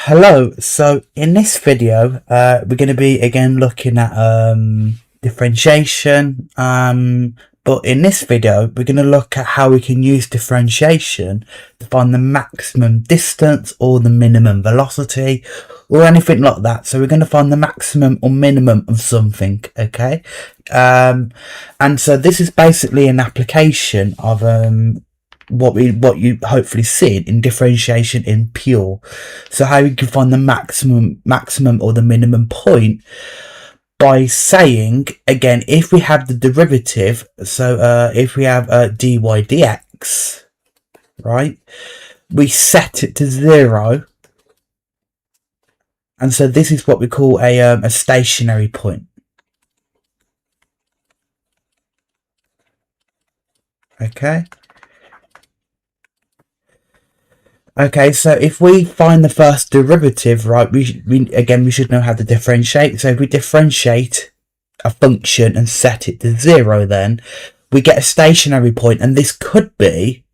Hello, so in this video we're going to be again looking at differentiation, but in this video we're going to look at how we can use differentiation to find the maximum distance or the minimum velocity or anything like that. So we're going to find the maximum or minimum of something, okay? And so this is basically an application of what you hopefully see in differentiation in pure. So how you can find the maximum or the minimum point by saying, again, if we have the derivative, so if we have dy dx, right, we set it to 0, and so this is what we call a stationary point. Okay, so if we find the first derivative, right, we should know how to differentiate. So if we differentiate a function and set it to 0, then we get a stationary point, and this could be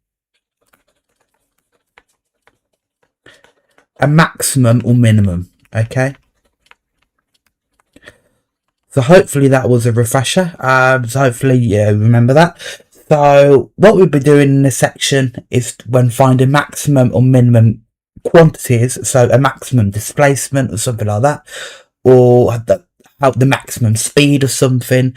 a maximum or minimum, okay? So hopefully that was a refresher. So hopefully you remember that. So what we'll be doing in this section is when finding maximum or minimum quantities, so a maximum displacement or something like that, or the maximum speed or something,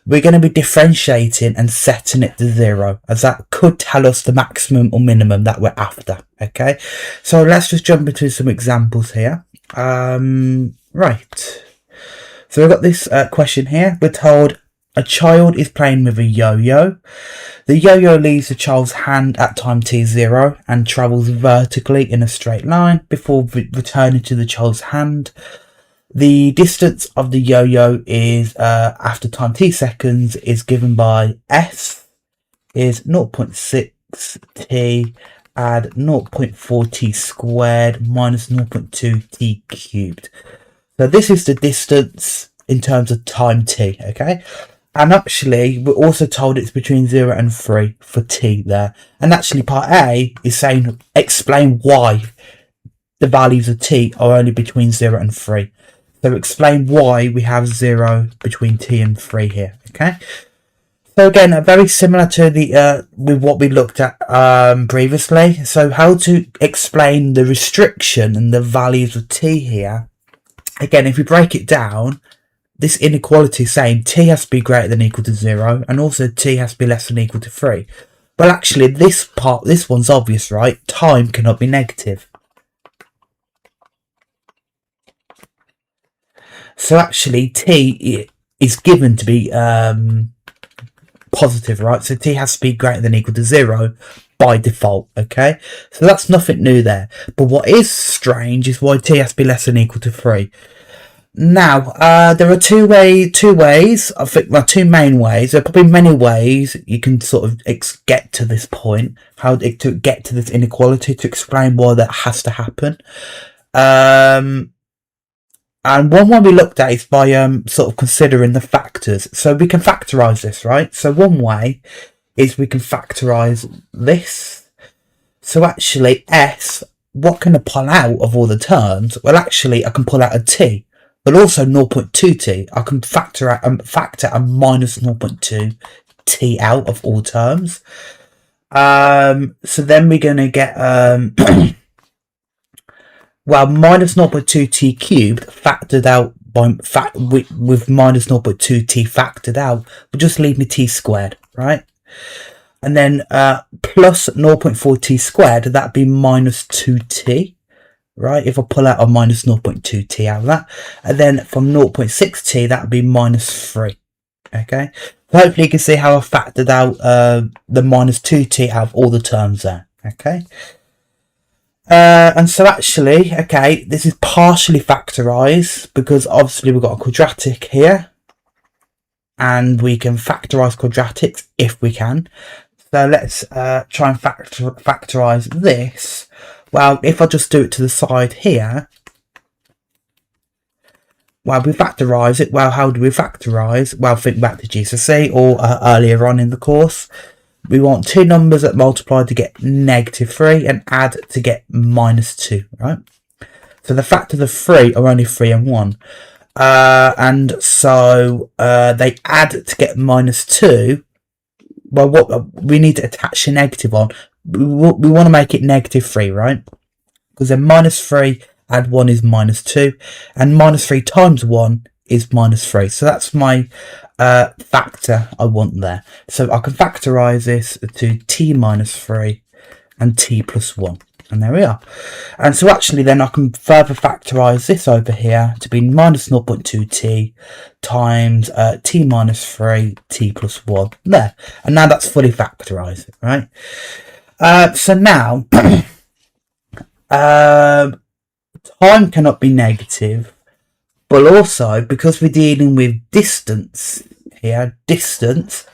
we're going to be differentiating and setting it to 0, as that could tell us the maximum or minimum that we're after, okay? So let's just jump into some examples here. Right. So we've got this question here. We're told a child is playing with a yo-yo. The yo-yo leaves the child's hand at time t0 and travels vertically in a straight line before returning to the child's hand. The distance of the yo-yo is after time t seconds is given by s is 0.6 t add 0.4 t squared minus 0.2 t cubed. So this is the distance in terms of time t, okay? And actually, we're also told it's between 0 and 3 for t there. And actually, part A is saying, explain why the values of t are only between 0 and 3. So explain why we have 0 between t and 3 here, okay? So again, very similar to the with what we looked at previously. So how to explain the restriction and the values of t here. Again, if we break it down, this inequality is saying t has to be greater than or equal to 0, and also t has to be less than or equal to 3. Well, actually, this one's obvious, right? Time cannot be negative. So actually, t is given to be positive, right? So t has to be greater than or equal to 0 by default, okay? So that's nothing new there. But what is strange is why t has to be less than or equal to 3. Now, there are two ways, I think, well, two main ways. There are probably many ways you can sort of get to this point, how to get to this inequality, to explain why that has to happen. And one way we looked at is by sort of considering the factors. So we can factorize this, right? So one way is we can factorize this. So actually, s, what can I pull out of all the terms? Well, actually, I can pull out a t. But also 0.2t, I can factor a minus 0.2 t out of all terms. So then we're going to get, well, minus 0.2 t cubed factored out with minus 0.2 t factored out will just leave me t squared, right? And then plus 0.4 t squared, that'd be minus 2t. Right, if I pull out a minus 0.2 t out of that, and then from 0.6 t, that would be minus 3. Okay, so hopefully you can see how I factored out the minus 2 t out of all the terms there. Okay, and so actually, okay, this is partially factorized because obviously we've got a quadratic here, and we can factorize quadratics if we can. So let's try and factorize this. Well, if I just do it to the side here, well, we factorise it. Well, how do we factorise? Well, think back to GCSE or earlier on in the course. We want two numbers that multiply to get -3 and add to get -2, right? So the factors of 3 are only 3 and 1. And so they add to get minus 2. Well, what we need to attach a negative on. We want to make it negative 3, right? Because then minus 3 add 1 is minus 2. And minus 3 times 1 is minus 3. So that's my factor I want there. So I can factorise this to t minus 3 and t plus 1. And there we are. And so actually then I can further factorise this over here to be minus 0.2t times t minus 3 t plus 1. There. And now that's fully factorised, right? So now time cannot be negative, but also because we're dealing with distance here, distance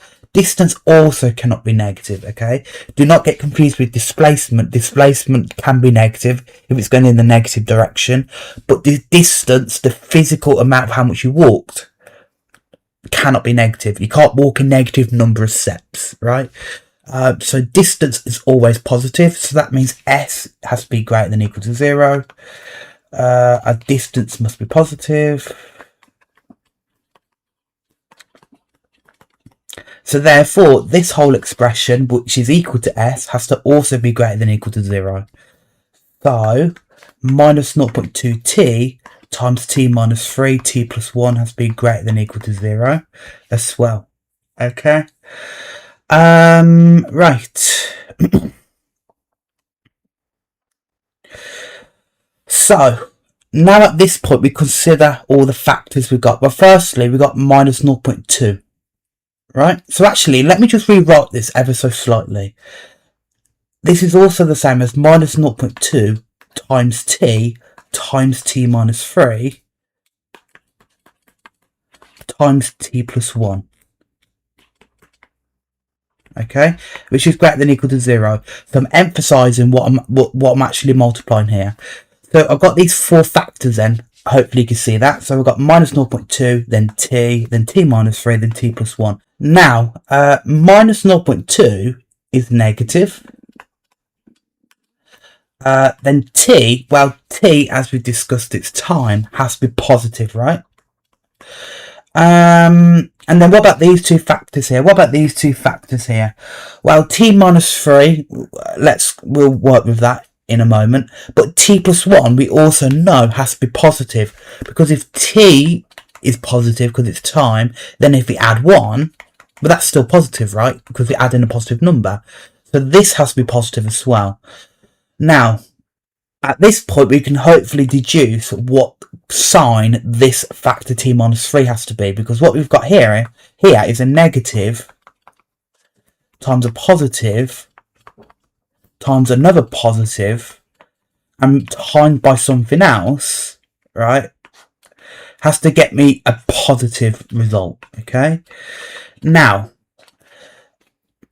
also cannot be negative, okay? Do not get confused with displacement. Displacement can be negative if it's going in the negative direction, but the distance, the physical amount of how much you walked, cannot be negative. You can't walk a negative number of steps, right? So distance is always positive, so that means s has to be greater than or equal to 0. A distance must be positive. So therefore, this whole expression, which is equal to s, has to also be greater than or equal to 0. So, minus 0.2t times t minus 3, t plus 1 has to be greater than or equal to 0 as well. Okay? Right. So, now at this point, we consider all the factors we've got. Well, firstly, we've got minus 0.2. Right, so actually, let me just rewrite this ever so slightly. This is also the same as minus 0.2 times t minus 3 times t plus 1. Okay, which is greater than or equal to 0. So I'm emphasising what I'm actually multiplying here. So I've got these 4 factors then. Hopefully you can see that. So we've got minus 0.2, then t minus 3, then t plus 1. Now, minus 0.2 is negative. Then t, as we discussed, its time has to be positive, right? And then what about these 2 factors here? Well, t minus 3, we'll work with that in a moment. But t plus 1, we also know has to be positive. Because if t is positive because it's time, then if we add 1, but that's still positive, right? Because we add in a positive number. So this has to be positive as well. Now, at this point, we can hopefully deduce what sign this factor t minus 3 has to be. Because what we've got here is a negative times a positive times another positive and times by something else, right? Has to get me a positive result, okay? Now,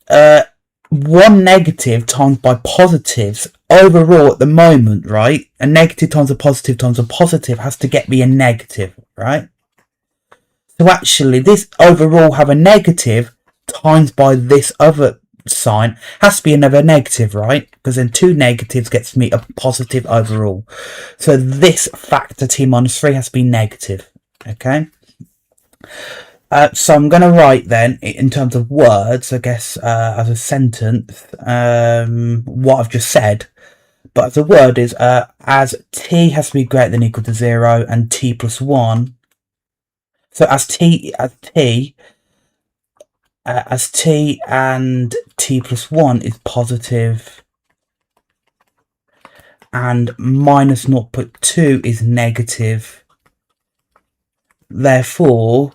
1 negative times by positives, overall at the moment, right? A negative times a positive has to get me a negative, right? So actually, this overall have a negative times by this other sign has to be another negative, right? Because then 2 negatives gets me a positive overall. So this factor t minus 3 has to be negative, okay? So I'm going to write then, in terms of words, I guess, as a sentence, what I've just said. But the word is, as t has to be greater than or equal to 0 and t plus 1. So as t and t plus 1 is positive and minus 0.2 is negative, therefore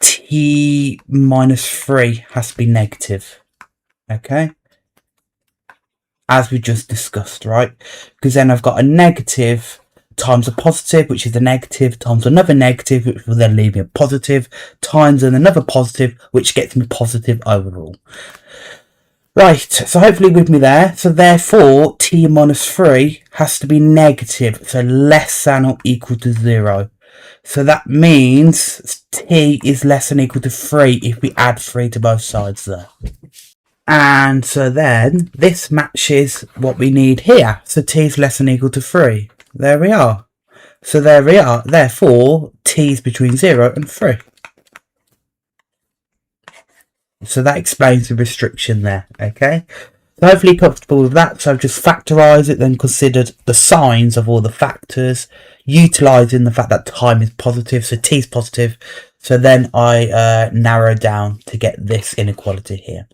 t minus 3 has to be negative, okay, as we just discussed, right? Because then I've got a negative times a positive, which is a negative, times another negative, which will then leave me a positive, times another positive, which gets me positive overall. Right, so hopefully with me there. So therefore, t minus 3 has to be negative, so less than or equal to 0. So that means t is less than or equal to 3 if we add 3 to both sides there. And so then, this matches what we need here. So t is less than or equal to 3. there we are. So there we are. Therefore, t is between 0 and 3. So that explains the restriction there, okay? So hopefully you're comfortable with that. So I've just factorised it, then considered the signs of all the factors, utilising the fact that time is positive, so t is positive. So then I narrow down to get this inequality here.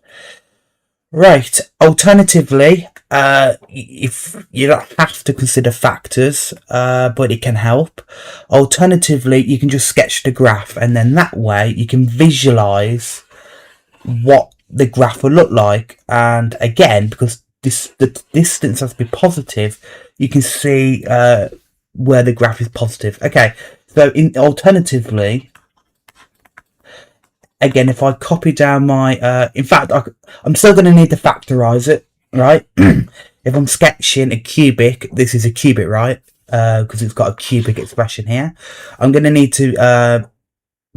Right, alternatively, if you don't have to consider factors, but it can help. Alternatively, you can just sketch the graph, and then that way you can visualise what the graph will look like. And again, because the distance has to be positive, you can see where the graph is positive. Okay, so alternatively, again, if I copy down my, in fact, I'm still going to need to factorise it, right? If I'm sketching a cubic, this is a cubic, right? Because it's got a cubic expression here. I'm going to need to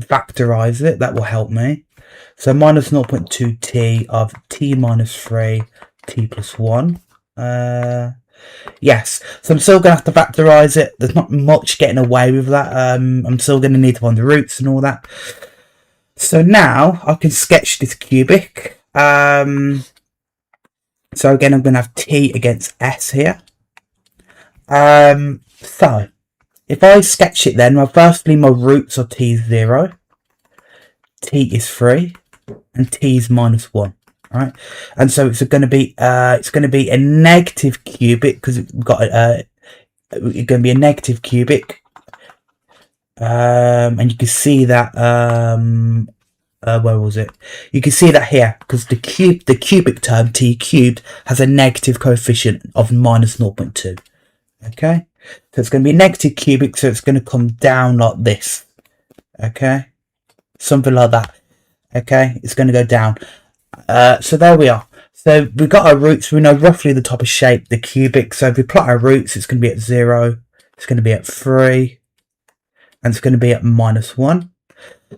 factorise it. That will help me. So minus 0.2t of t minus 3, t plus 1. Yes, so I'm still going to have to factorise it. There's not much getting away with that. I'm still going to need to find the roots and all that. So now I can sketch this cubic. So again, I'm going to have t against s here. So if I sketch it then, well, firstly my roots are t is 0, t is 3, and t is minus 1. Right, and so it's going to be a negative cubic because it's got it's going to be a negative cubic. And you can see that where was it? You can see that here because the cubic term t cubed has a negative coefficient of minus 0.2. Okay, so it's going to be a negative cubic, so it's going to come down like this. Okay, something like that. Okay, it's going to go down. So there we are. So we've got our roots. We know roughly the type of shape, the cubic. So if we plot our roots, it's going to be at 0. It's going to be at 3. And it's going to be at minus 1.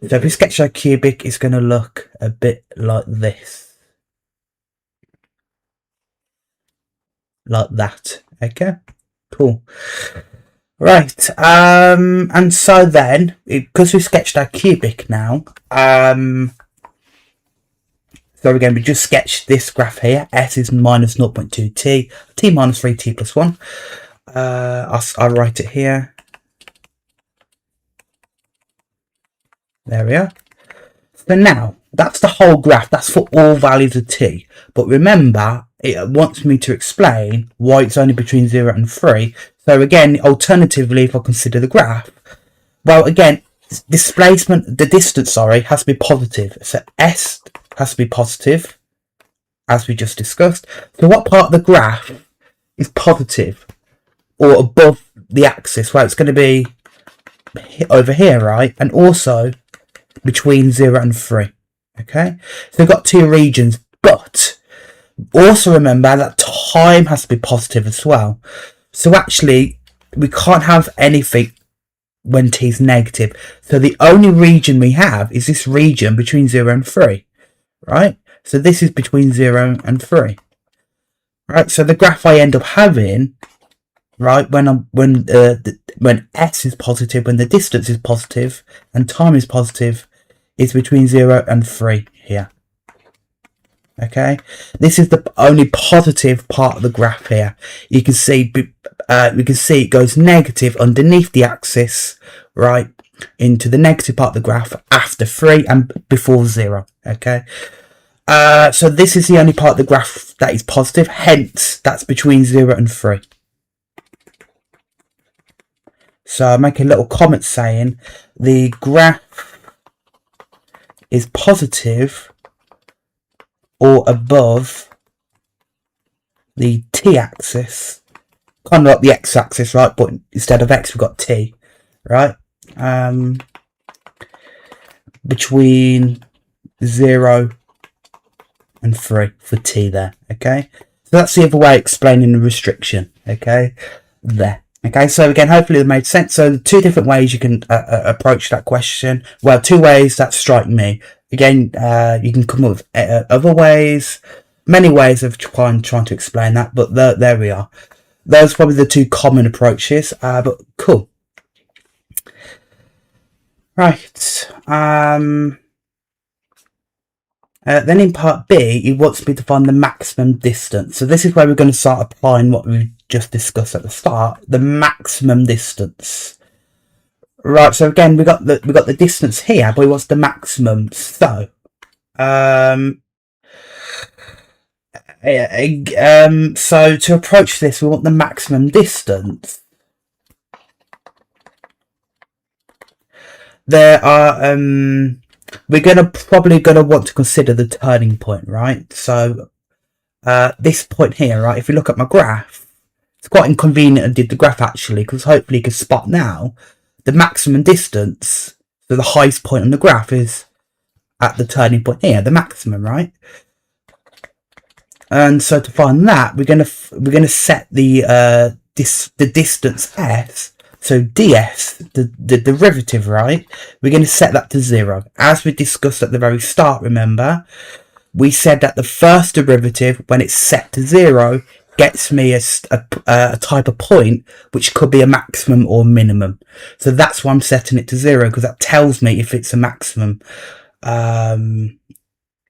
So if we sketch our cubic, it's going to look a bit like this. Like that. Okay, cool. Right, and so then, because we sketched our cubic now, so again, we just sketched this graph here. S is minus 0.2t, t minus 3, t plus 1. I'll write it here. There we are. So now, that's the whole graph. That's for all values of t. But remember, it wants me to explain why it's only between 0 and 3. So again, alternatively, if I consider the graph, well, again, displacement, the distance, sorry, has to be positive. So S has to be positive, as we just discussed. So what part of the graph is positive or above the axis? Well, it's going to be over here, right? And also between 0 and 3. Okay, so we've got two regions, but also remember that time has to be positive as well. So actually, we can't have anything when t is negative. So the only region we have is this region between 0 and 3. Right? So this is between 0 and 3. Right? So the graph I end up having, right, when s is positive, when the distance is positive and time is positive, is between 0 and 3 here. Okay, this is the only positive part of the graph here. You can see it goes negative underneath the axis, right, into the negative part of the graph after 3 and before 0. Okay, so this is the only part of the graph that is positive. Hence, that's between 0 and 3. So I make a little comment saying the graph is positive or above the t-axis, kind of like the x-axis, right? But instead of x, we've got t, right? Between 0 and 3 for t there, okay? So that's the other way of explaining the restriction, okay? There. Okay, so again, hopefully it made sense. So two different ways you can approach that question. Well, two ways that strike me. Again, you can come up with other ways, many ways of trying to explain that, but there we are. Those are probably the two common approaches, but cool. Right. Then in part B, it wants me to find the maximum distance. So this is where we're going to start applying what we just discussed at the start, the maximum distance. Right. So again, we got the distance here, but what's the maximum? So, so to approach this, we want the maximum distance. There are we're probably gonna want to consider the turning point, right? So this point here, right? If you look at my graph, it's quite inconvenient I did the graph actually, because hopefully you can spot now the maximum distance. So the highest point on the graph is at the turning point here, the maximum, right? And so to find that, we're gonna set the distance s. So ds, the derivative, right? We're going to set that to 0. As we discussed at the very start, remember, we said that the first derivative, when it's set to 0, gets me a type of point, which could be a maximum or minimum. So that's why I'm setting it to 0, because that tells me if it's a maximum.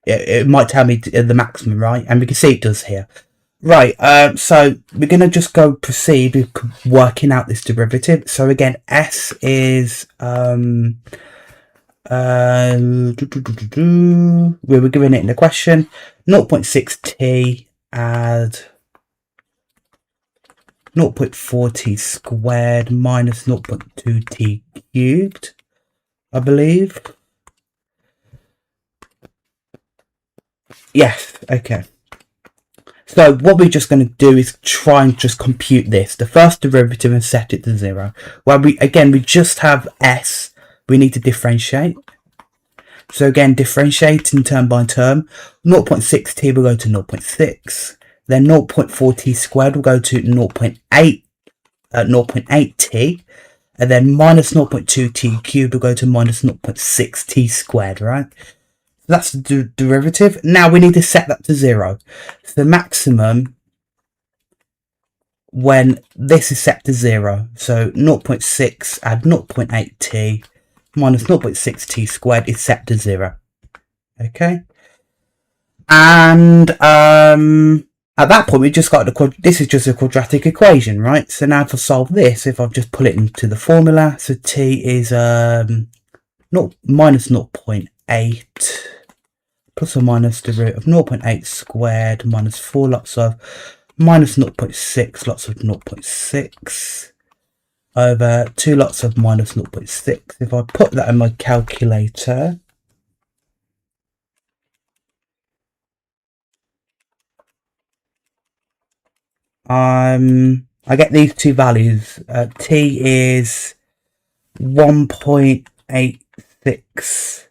It might tell me the maximum, right? And we can see it does here. Right, so we're going to just proceed with working out this derivative. So again, s is, we were given it in the question, 0.6t add 0.4t squared minus 0.2t cubed, I believe. Yes, okay. So what we're just going to do is try and just compute this, the first derivative, and set it to 0. Well, we just have s, we need to differentiate. So again, differentiating term by term, 0.6t will go to 0.6, then 0.4t squared will go to 0.8t, and then minus 0.2t cubed will go to minus 0.6t squared, right? That's the derivative. Now we need to set that to 0. So the maximum when this is set to 0. So 0.6 add 0.8t minus 0.6t squared is set to 0. Okay. And at that point we just got this is just a quadratic equation, right? So now to solve this, if I just pull it into the formula, so t is minus 0.8 plus or minus the root of 0.8 squared minus 4 lots of minus 0.6 lots of 0.6 over 2 lots of minus 0.6. If I put that in my calculator, I get these two values. T is 1.86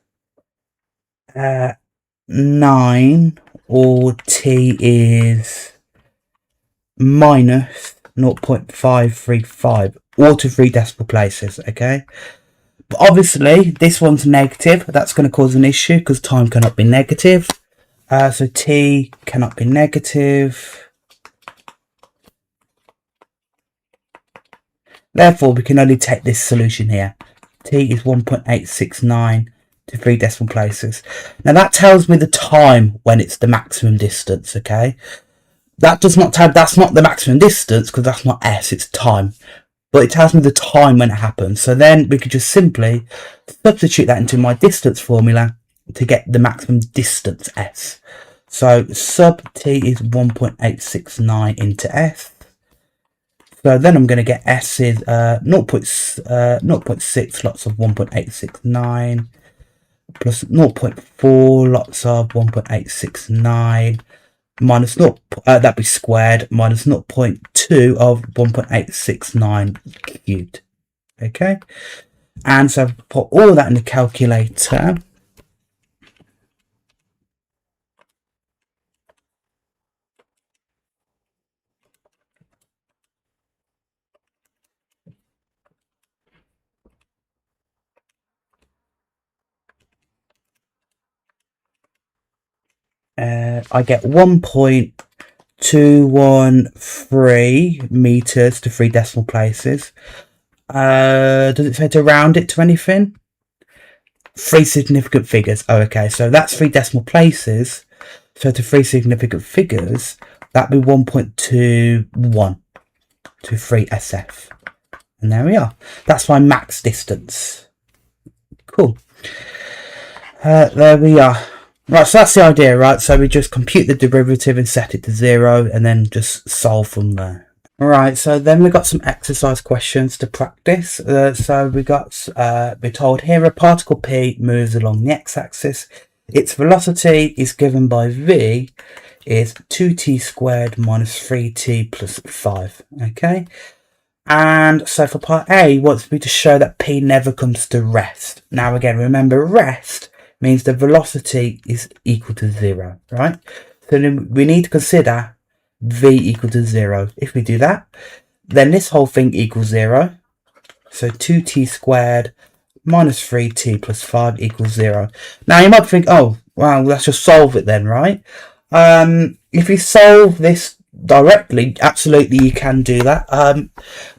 or t is minus 0.535, all to 3 decimal places. Okay, but obviously this one's negative. That's going to cause an issue because time cannot be negative. So t cannot be negative. Therefore, we can only take this solution here. T is 1.869 to 3 decimal places. Now that tells me the time when it's the maximum distance, okay? That does not tell, that's not the maximum distance because that's not s, it's time. But it tells me the time when it happens. So then we could just simply substitute that into my distance formula to get the maximum distance s. So sub t is 1.869 into s. So then I'm going to get s is 0.6 lots of 1.869 plus 0.4 lots of 1.869 minus 0, that'd be squared, minus 0.2 of 1.869 cubed. Okay, and so I've put all that in the calculator. I get 1.869 213 meters to 3 decimal places. Does it say to round it to anything? 3 significant figures. Oh, okay, so that's 3 decimal places. So to 3 significant figures, that'd be 1.21 to 3 SF. And there we are. That's my max distance. Cool. There we are. Right, so that's the idea, right? So we just compute the derivative and set it to 0 and then just solve from there. Alright, so then we got some exercise questions to practice. So we're told here a particle P moves along the x-axis. Its velocity is given by V is 2t squared minus 3t plus 5. Okay, and so for part A, wants me to show that P never comes to rest. Now again, remember rest means the velocity is equal to 0, right? So then we need to consider V equal to 0. If we do that, then this whole thing equals 0. So 2t squared minus 3t plus 5 equals 0. Now you might think, oh, well, let's just solve it then, right? If you solve this directly, absolutely you can do that.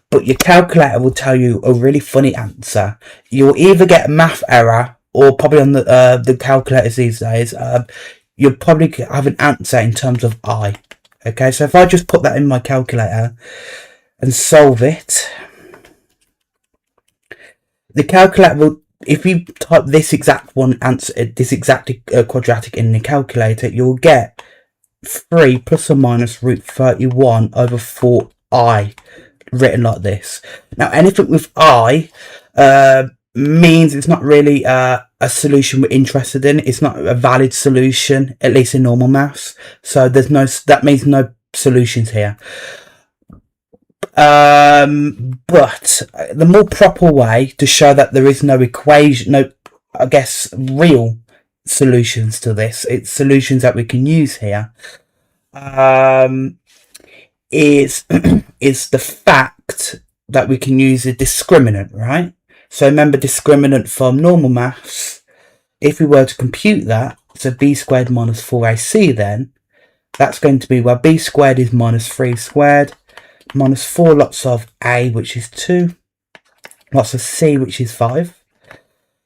But your calculator will tell you a really funny answer. You'll either get a math error, or probably on the calculators these days, you'll probably have an answer in terms of I. Okay, so if I just put that in my calculator and solve it, the calculator will, if you type this exact one answer, this exact quadratic in the calculator, you'll get 3 plus or minus root 31 over 4i written like this. Now anything with I means it's not really a solution we're interested in. It's not a valid solution, at least in normal maths. So there's no, that means no solutions here. But the more proper way to show that there is no equation, no, I guess, real solutions to this, it's solutions that we can use here, is the fact that we can use a discriminant, right? So remember discriminant from normal maths. If we were to compute that, so b squared minus 4ac, then that's going to be, well, b squared is minus 3 squared minus 4 lots of a, which is 2, lots of c, which is 5.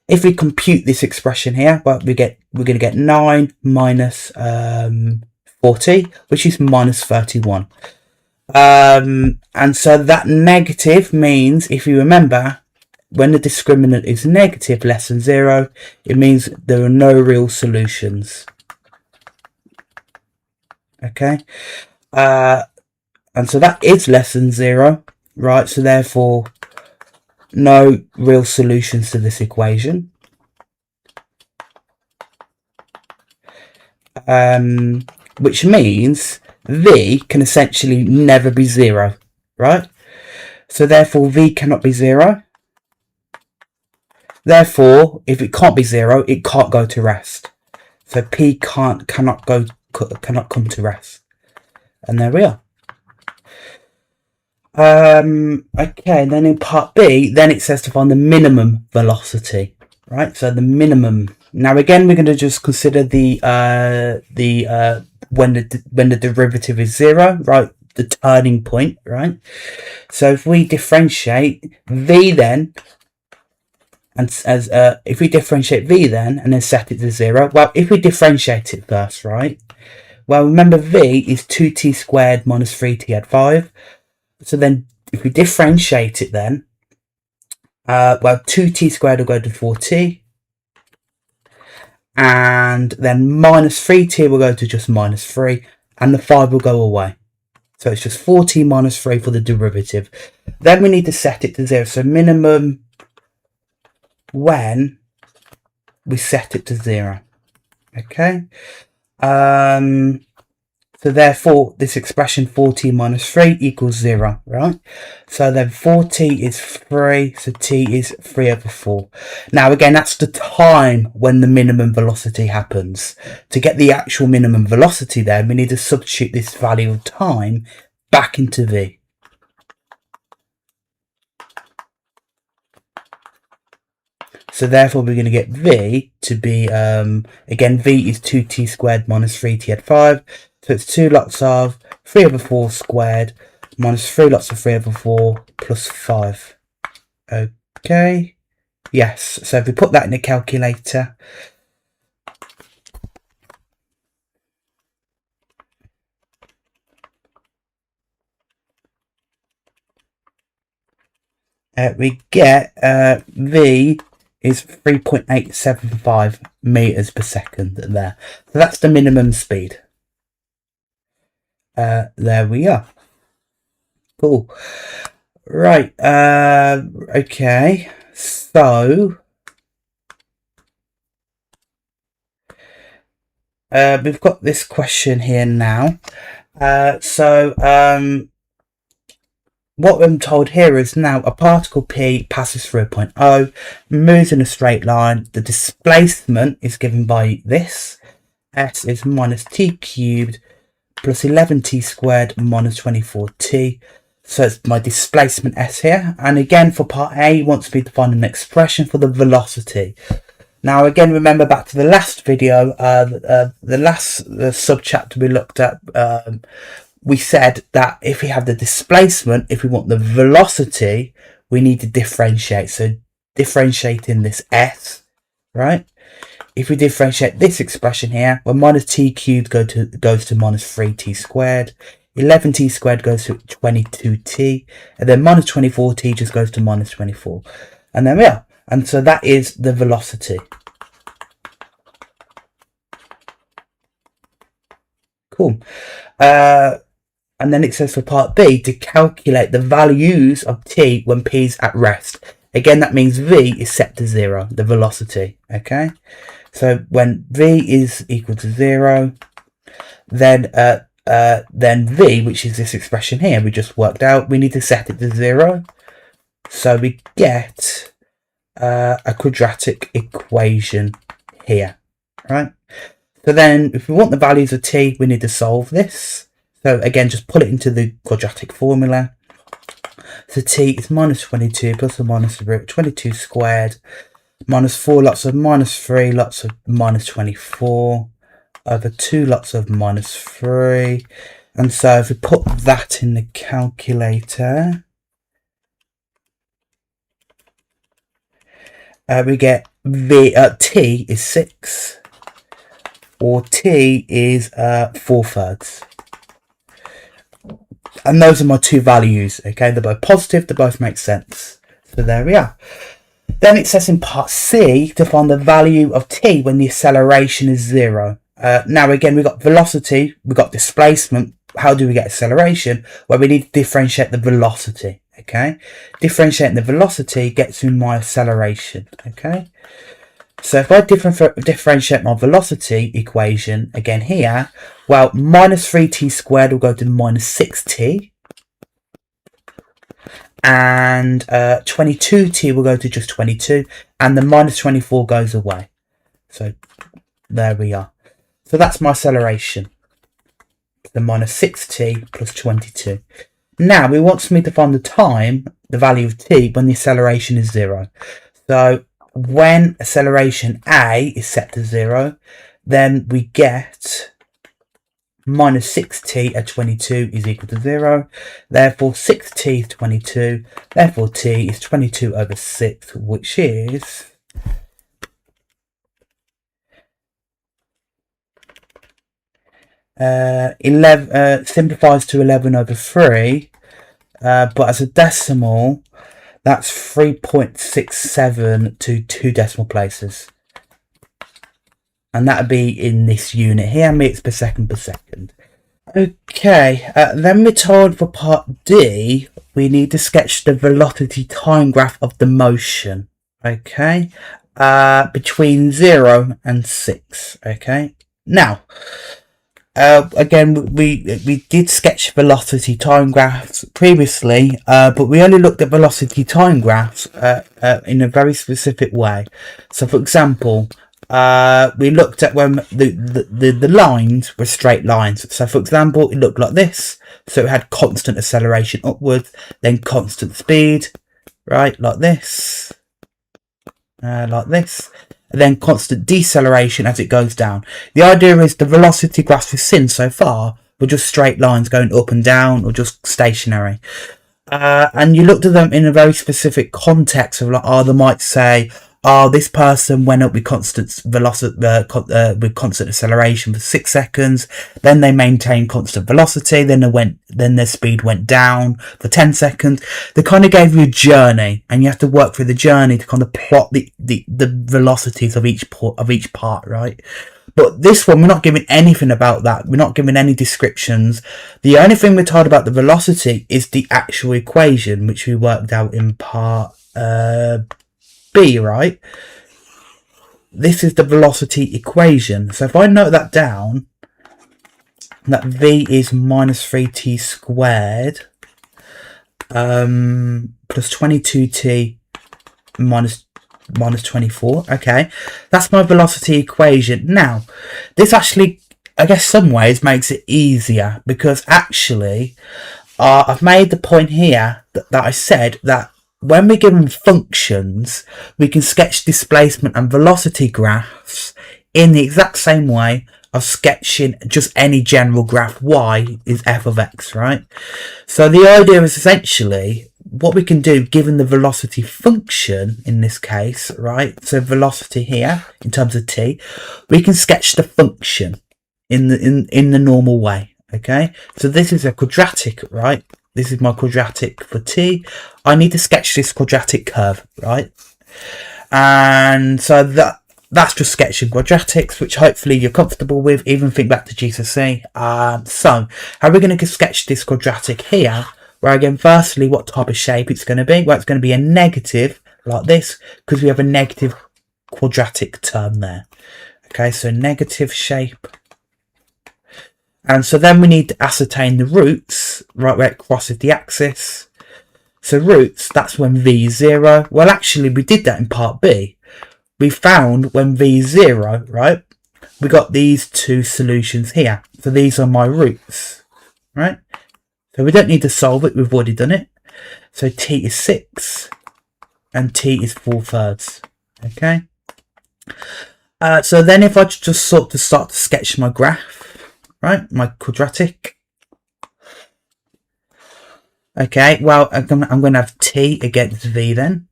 If we compute this expression here, well, we're going to get 9 minus 40, which is minus 31. And so that negative means, if you remember, when the discriminant is negative, less than 0, it means there are no real solutions. Okay, and so that is less than 0, right? So therefore, no real solutions to this equation. Which means V can essentially never be 0, right? So therefore, V cannot be 0. Therefore, if it can't be 0, it can't go to rest. So P cannot come to rest. And there we are. Okay, then in part B, then it says to find the minimum velocity, right? So the minimum. Now again, we're going to just consider the when the derivative is 0, right? The turning point, right? So if we differentiate V then, and as if we differentiate V then and then set it to 0, well, if we differentiate it first, right? Well, remember V is 2t squared minus 3t add 5. So then if we differentiate it then, well, 2t squared will go to 4t. And then minus 3t will go to just minus 3. And the 5 will go away. So it's just 4t minus 3 for the derivative. Then we need to set it to 0. So minimum when we set it to 0. Okay. So therefore, this expression 4t minus 3 equals 0, right? So then 4t is 3, so t is 3 over 4. Now again, that's the time when the minimum velocity happens. To get the actual minimum velocity then, we need to substitute this value of time back into v. So therefore we're going to get v to be, again, v is 2t squared minus 3t at 5. So it's 2 lots of 3 over 4 squared minus 3 lots of 3 over 4 plus 5. Okay. Yes. So if we put that in the calculator, we get v is 3.875 meters per second there. So that's the minimum speed. There we are. Cool. Right. Okay. So we've got this question here now. What I'm told here is now a particle P passes through a point O, moves in a straight line. The displacement is given by this. S is minus t cubed plus 11t squared minus 24t. So it's my displacement S here. And again, for part A, he wants me to find an expression for the velocity. Now, again, remember back to the last video, the last subchapter we looked at, we said that if we have the displacement, if we want the velocity, we need to differentiate. So differentiating this S, right? If we differentiate this expression here, well, minus t cubed goes to minus 3t squared. 11t squared goes to 22t. And then minus 24t just goes to minus 24. And there we are. And so that is the velocity. Cool. And then it says for part B to calculate the values of t when p is at rest. Again, that means v is set to 0, the velocity. Okay. So when v is equal to 0, then v, which is this expression here we just worked out, we need to set it to 0. So we get a quadratic equation here, right? So then if we want the values of t, we need to solve this. So again, just put it into the quadratic formula. So t is minus 22 plus or minus the root 22 squared minus 4 lots of minus 3 lots of minus 24 over 2 lots of minus 3. And so if we put that in the calculator, we get t is 6, or t is 4/3. And those are my two values, okay? They're both positive, they both make sense. So there we are. Then it says in part C to find the value of t when the acceleration is 0. Now again, we've got velocity, we've got displacement. How do we get acceleration? Well, we need to differentiate the velocity, okay? Differentiating the velocity gets me my acceleration, okay? So if I differentiate my velocity equation again here, well, minus 3t squared will go to minus 6t. And 22t will go to just 22. And the minus 24 goes away. So there we are. So that's my acceleration. The minus 6t plus 22. Now, it wants me to find the time, the value of t, when the acceleration is 0. So when acceleration A is set to 0, then we get minus 6t at 22 is equal to 0. Therefore, 6t is 22. Therefore, t is 22 over 6, which is simplifies to 11 over 3. But as a decimal, that's 3.67 to 2 decimal places. And that would be in this unit here, meters per second. Okay, then we're told for part D, we need to sketch the velocity time graph of the motion. Okay, between 0 and 6. Okay, now, again, we did sketch velocity time graphs previously, but we only looked at velocity time graphs in a very specific way. So, for example, we looked at when the lines were straight lines. So, for example, it looked like this. So it had constant acceleration upwards, then constant speed, right, like this. like this. And then constant deceleration as it goes down. The idea is the velocity graphs we've seen so far were just straight lines going up and down, or just stationary. And you looked at them in a very specific context of like, they might say, this person went up with constant velocity, with constant acceleration for 6 seconds. Then they maintained constant velocity. Then their speed went down for 10 seconds. They kind of gave you a journey, and you have to work through the journey to kind of plot the velocities of each part, right? But this one, we're not giving anything about that. We're not giving any descriptions. The only thing we're told about the velocity is the actual equation, which we worked out in part B, right? This is the velocity equation. So if I note that down, that v is minus 3t squared plus 22t minus 24. Okay, that's my velocity equation. Now, this actually, I guess, some ways makes it easier, because actually I've made the point here that I said that when we're given functions, we can sketch displacement and velocity graphs in the exact same way of sketching just any general graph. Y is f of x, right? So the idea is essentially what we can do, given the velocity function in this case, right? So velocity here in terms of t, we can sketch the function in the normal way. Okay, so this is a quadratic, right? This is my quadratic for t. I need to sketch this quadratic curve, right? And so that's just sketching quadratics, which hopefully you're comfortable with. Even think back to GCSE. So how are we going to sketch this quadratic here? Well, again, firstly, what type of shape it's going to be? Well, it's going to be a negative, like this, because we have a negative quadratic term there. Okay, so negative shape. And so then we need to ascertain the roots, right, where it crosses the axis. So roots, that's when v is 0. Well, actually, we did that in part B. We found when v is 0, right, we got these two solutions here. So these are my roots, right? So we don't need to solve it, we've already done it. So t is 6 and t is 4/3. Okay. So then if I just sort of start to sketch my graph, right, my quadratic. Okay, well, I'm going to have t against v then.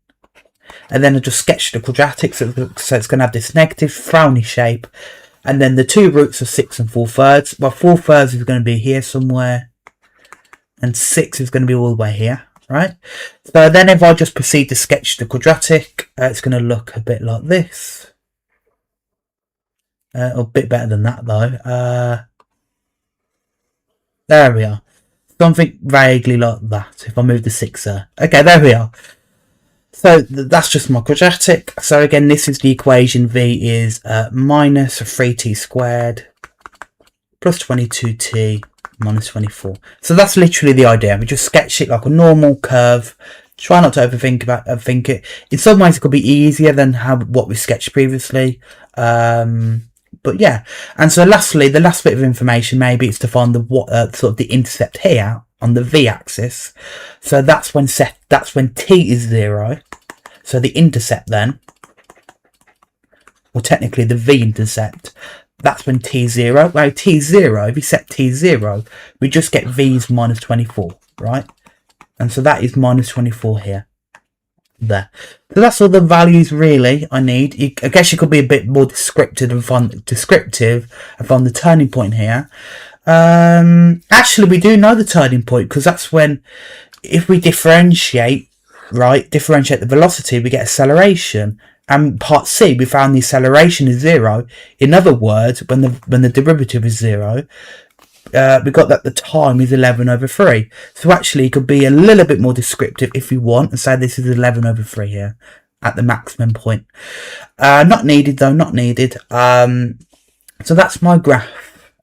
And then I just sketch the quadratic, so it's going to have this negative frowny shape. And then the two roots are 6 and 4/3. Well, 4/3 is going to be here somewhere. And 6 is going to be all the way here, right? So then if I just proceed to sketch the quadratic, it's going to look a bit like this. A bit better than that, though. There we are. Something vaguely like that, if I move the 6 there. Okay, there we are. So that's just my quadratic. So again, this is the equation. V is minus 3t squared plus 22t minus 24. So that's literally the idea. We just sketch it like a normal curve. Try not to overthink it. In some ways, it could be easier than what we sketched previously. But yeah. And so lastly, the last bit of information maybe is to find the sort of the intercept here on the v-axis. So that's when t is 0. So the intercept then, or technically the v-intercept, that's when t is 0. Well, t is 0, if you set t 0, we just get v's minus 24, right? And so that is minus 24 here. There. So that's all the values really I need. I guess you could be a bit more descriptive and find the turning point here. Actually, we do know the turning point, because that's when, if we differentiate the velocity, we get acceleration. And part C, we found the acceleration is 0. In other words, when the derivative is 0, we got that the time is 11/3. So actually, it could be a little bit more descriptive if you want, and say this is 11/3 here at the maximum point. Not needed though, not needed. So that's my graph.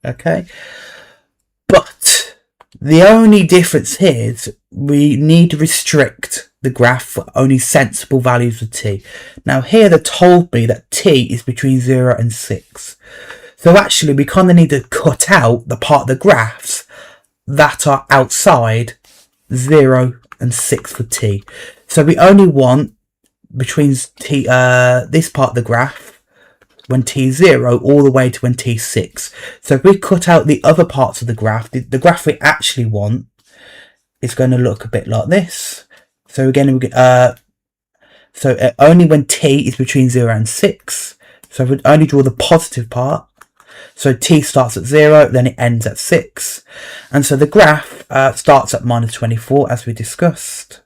Okay, but the only difference here is we need to restrict the graph for only sensible values of t. Now here they told me that t is between 0 and 6. So actually we kind of need to cut out the part of the graphs that are outside 0 and 6 for t. So we only want between t this part of the graph when t is 0 all the way to when t is 6. So if we cut out the other parts of the graph, the graph we actually want is going to look a bit like this. So again, only when t is between 0 and 6. So we only draw the positive part. So t starts at 0, then it ends at 6. And so the graph starts at minus 24, as we discussed.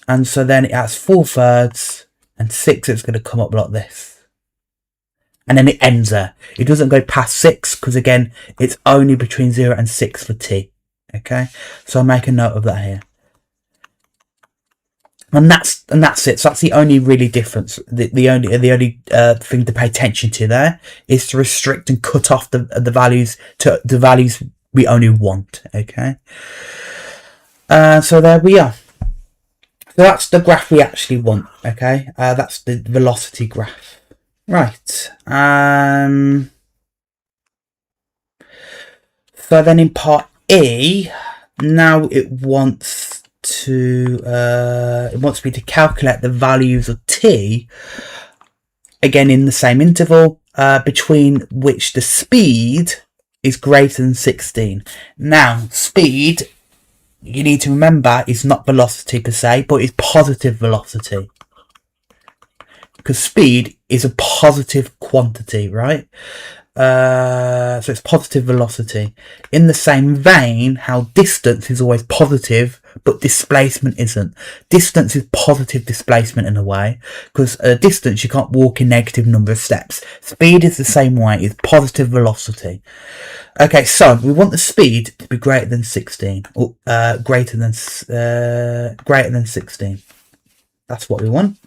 And so then it has 4/3 and 6, it's going to come up like this. And then it ends there. It doesn't go past 6, because again, it's only between 0 and 6 for t. Okay, so I'll make a note of that here. And that's it. So that's the only really difference. The only thing to pay attention to there is to restrict and cut off the values to the values we only want. Okay. So there we are. So that's the graph we actually want. Okay. That's the velocity graph. Right. So then in part E, now it wants me to calculate the values of t, again in the same interval, between which the speed is greater than 16. Now, speed, you need to remember, is not velocity per se, but is positive velocity. Because speed is a positive quantity, right? So it's positive velocity. In the same vein, how distance is always positive, but displacement isn't. Distance is positive displacement in a way, because distance you can't walk a negative number of steps. Speed is the same way, it's positive velocity. Okay, so we want the speed to be greater than 16, or greater than 16. That's what we want.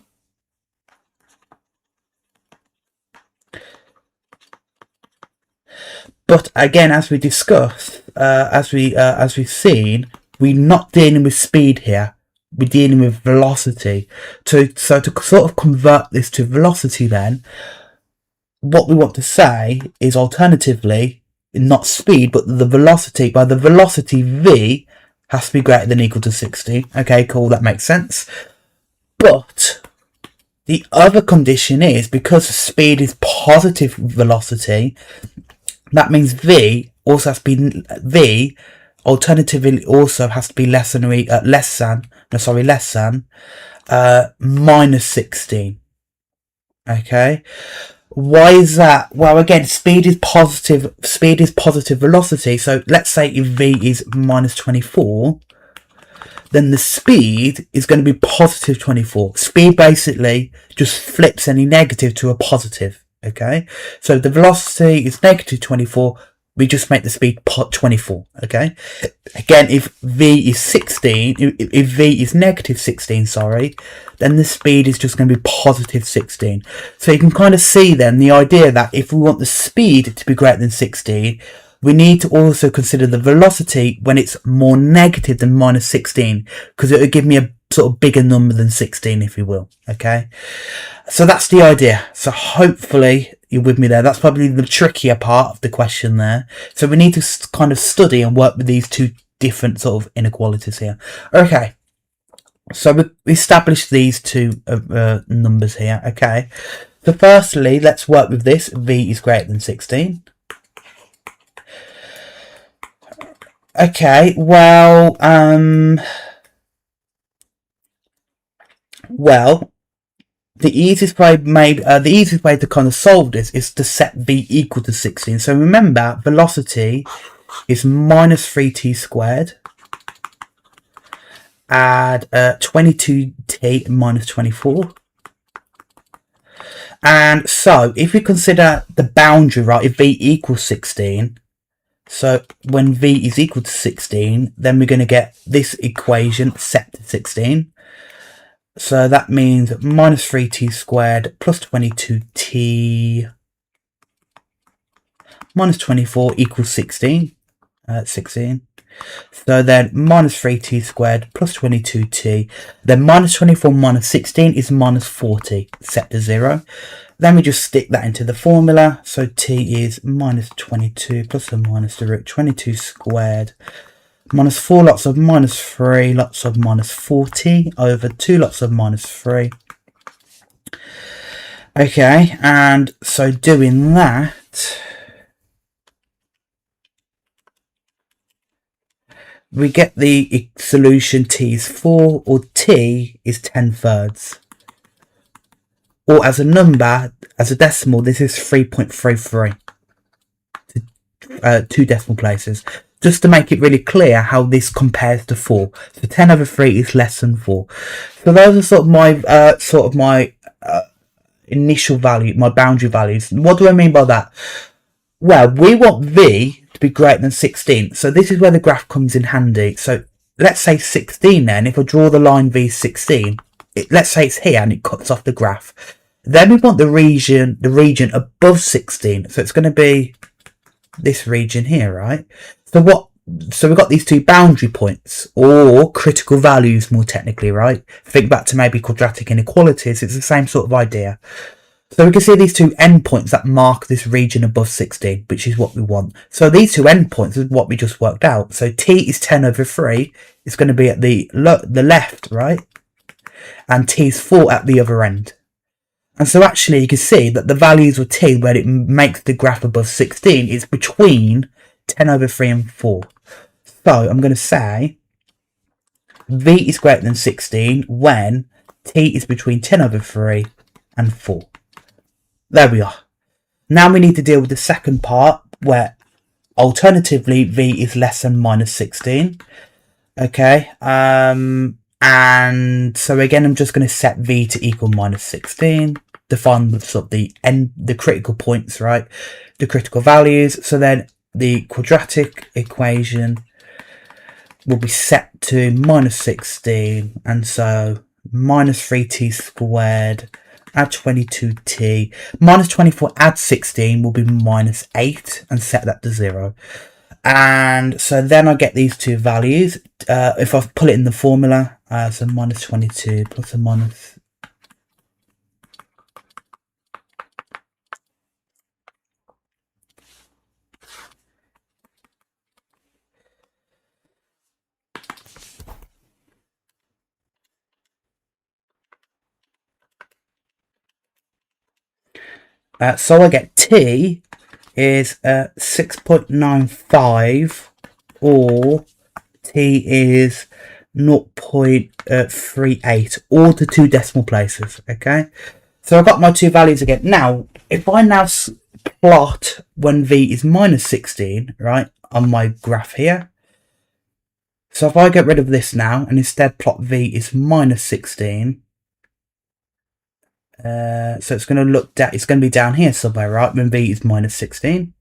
But again, as we discussed, as we've seen, we're not dealing with speed here. We're dealing with velocity. So to sort of convert this to velocity, then what we want to say is alternatively, not speed, but the velocity. By the velocity v has to be greater than or equal to 16. Okay, cool. That makes sense. But the other condition is, because speed is positive velocity, that means v also has to be alternatively also has to be less than minus 16. Okay, why is that? Well, again, speed is positive velocity. So let's say if v is minus 24, then the speed is going to be positive 24. Speed basically just flips any negative to a positive. Okay, so the velocity is negative 24, we just make the speed 24. Okay, again, if v is 16, if v is negative 16, sorry, then the speed is just going to be positive 16. So you can kind of see then the idea that if we want the speed to be greater than 16, we need to also consider the velocity when it's more negative than minus 16, because it would give me a sort of bigger number than 16, if you will. Okay, so that's the idea. So hopefully you're with me there. That's probably the trickier part of the question there. So we need to kind of study and work with these two different sort of inequalities here. Okay, so we established these two numbers here. Okay, so firstly, let's work with this. V is greater than 16. Okay, well, the easiest way to kind of solve this is to set v equal to 16. So remember, velocity is minus 3t squared. Add 22t minus 24. And so if we consider the boundary, right, if v equals 16, so when v is equal to 16, then we're going to get this equation set to 16. So that means minus 3t squared plus 22t minus 24 equals 16. 16. So then minus 3t squared plus 22t. Then minus 24 minus 16 is minus 40, set to 0. Then we just stick that into the formula. So t is minus 22 plus or minus the root 22 squared minus 4 lots of minus 3 lots of minus 40 over 2 lots of minus 3. Okay, and so doing that, we get the solution t is 4, or t is 10/3. Or as a number, as a decimal, this is 3.33. 2 decimal places. Just to make it really clear how this compares to 4. So 10/3 is less than 4. So those are sort of my initial value, my boundary values. What do I mean by that? Well, we want v to be greater than 16. So this is where the graph comes in handy. So let's say 16 then. If I draw the line v16, let's say it's here and it cuts off the graph. Then we want the region above 16. So it's going to be this region here, right? So we've got these 2 boundary points, or critical values more technically, right? Think back to maybe quadratic inequalities, it's the same sort of idea. So we can see these 2 endpoints that mark this region above 16, which is what we want. So these 2 endpoints is what we just worked out. So t is 10/3, it's going to be at the left, right? And t is 4 at the other end. And so actually you can see that the values of t where it makes the graph above 16 is between 10/3 and 4. So I'm going to say v is greater than 16 when t is between 10/3 and 4. There we are. Now we need to deal with the second part, where alternatively v is less than minus 16. Okay, and so again I'm just going to set v to equal minus 16, define the critical points, right, the critical values. So then the quadratic equation will be set to minus 16, and so minus 3t squared add 22t minus 24 add 16 will be minus 8, and set that to 0. And so then I get these 2 values. If I pull it in the formula, so minus 22 plus a minus so I get t is 6.95, or t is 0.38, all to 2 decimal places. Okay, so I've got my 2 values again. Now if I now plot when v is minus 16, right, on my graph here, so if I get rid of this now and instead plot v is minus 16, so it's going to it's going to be down here somewhere, right, when v is minus 16.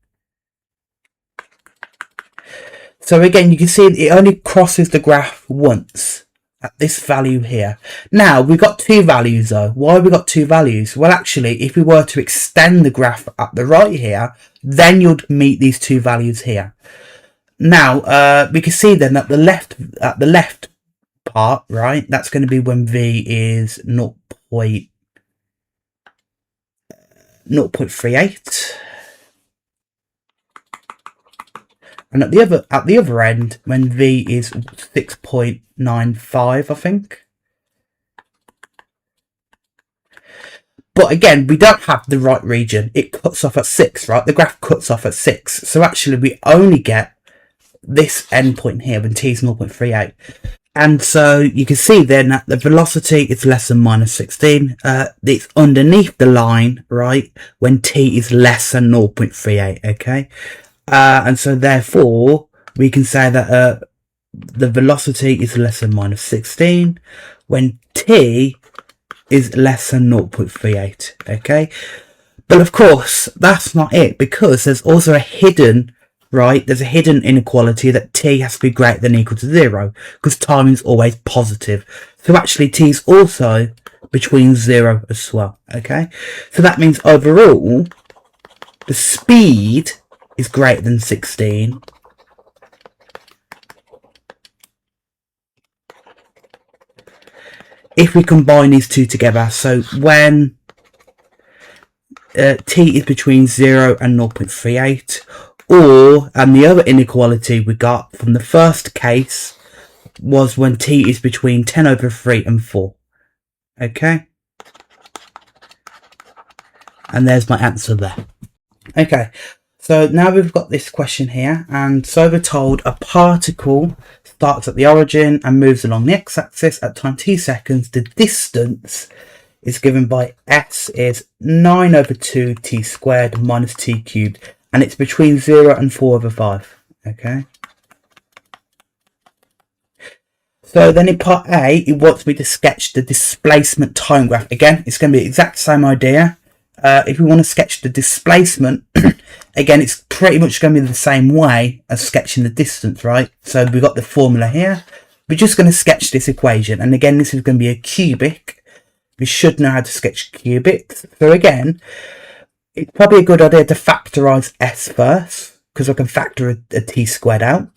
So again, you can see it only crosses the graph once at this value here. Now we've got 2 values though. Why have we got 2 values? Well, actually, if we were to extend the graph at the right here, then you'd meet these 2 values here. Now we can see then that the left part, right, that's going to be when v is 0.38, and at the other end when v is 6.95, I think. But again, we don't have the right region. It cuts off at 6, right? The graph cuts off at 6. So actually we only get this endpoint here when t is 0.38. And so you can see then that the velocity is less than minus 16. It's underneath the line, right, when t is less than 0.38, okay? And so therefore, we can say that the velocity is less than minus 16 when t is less than 0.38, okay? But of course, that's not it, because there's also a hidden, right, there's a hidden inequality that t has to be greater than or equal to 0, because timing is always positive. So actually t is also between 0 as well, okay? So that means overall, the speed is greater than 16. If we combine these 2 together, so when t is between 0 and 0.38, And the other inequality we got from the first case was when t is between 10 over 3 and 4. Okay? And there's my answer there. Okay, so now we've got this question here, and so we're told a particle starts at the origin and moves along the x-axis at time t seconds. The distance is given by s is 9 over 2 t squared minus t cubed, and it's between 0 and 4 over 5. Okay. So then in part A, it wants me to sketch the displacement time graph. Again, it's going to be the exact same idea. If we want to sketch the displacement, again, it's pretty much going to be the same way as sketching the distance, right? So we've got the formula here. We're just going to sketch this equation. And again, this is going to be a cubic. We should know how to sketch cubics. So again, it's probably a good idea to factorise s first, because I can factor a t squared out.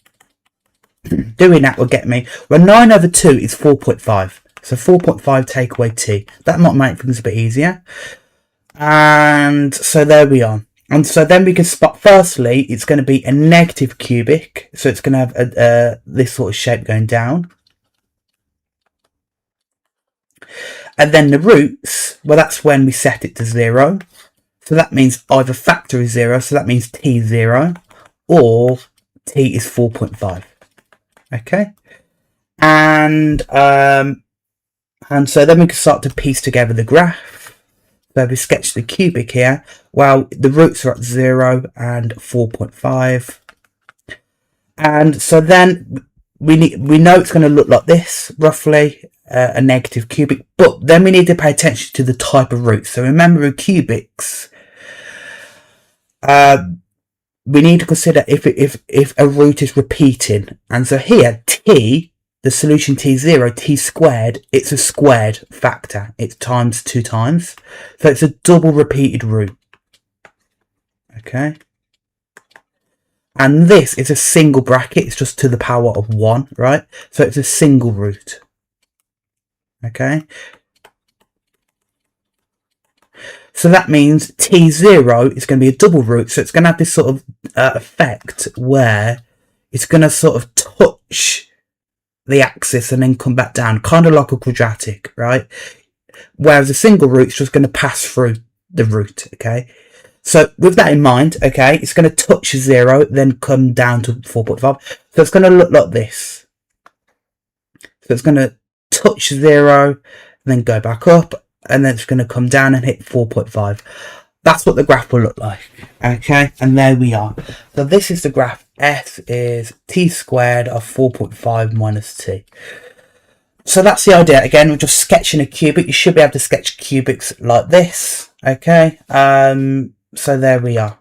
Doing that will get me, well, 9 over 2 is 4.5. So 4.5 take away t. That might make things a bit easier. And so there we are. And so then we can spot, firstly, it's going to be a negative cubic. So it's going to have this sort of shape going down. And then the roots, well, that's when we set it to 0. So that means either factor is 0, so that means t is 0, or t is 4.5. Okay, and so then we can start to piece together the graph. So we sketch the cubic here. Well, the roots are at 0 and 4.5, and so then we know it's going to look like this roughly, a negative cubic. But then we need to pay attention to the type of root. So remember, with cubics, we need to consider if a root is repeating. And so here, t, the solution t0, t squared, it's a squared factor. It's times 2 times. So it's a double repeated root. Okay. And this is a single bracket. It's just to the power of 1, right? So it's a single root. Okay. So that means t0 is going to be a double root. So it's going to have this sort of effect where it's going to sort of touch the axis and then come back down, kind of like a quadratic, right? Whereas a single root is just going to pass through the root, okay? So with that in mind, okay, it's going to touch 0, then come down to 4.5. So it's going to look like this. So it's going to touch 0, then go back up, and then it's going to come down and hit 4.5. That's what the graph will look like. Okay, and there we are. So this is the graph. S is t squared of 4.5 minus t. So that's the idea. Again, we're just sketching a cubic. You should be able to sketch cubics like this. Okay, so there we are.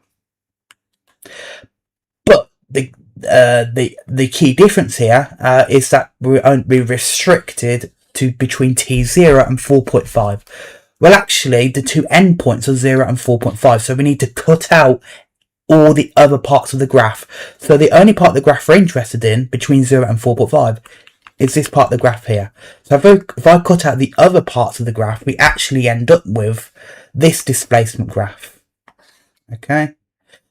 But the key difference here is that we're restricted to between t0 and 4.5. Well, actually, the two endpoints are 0 and 4.5, so we need to cut out all the other parts of the graph. So the only part of the graph we're interested in between 0 and 4.5 is this part of the graph here. So if I cut out the other parts of the graph, we actually end up with this displacement graph. Okay,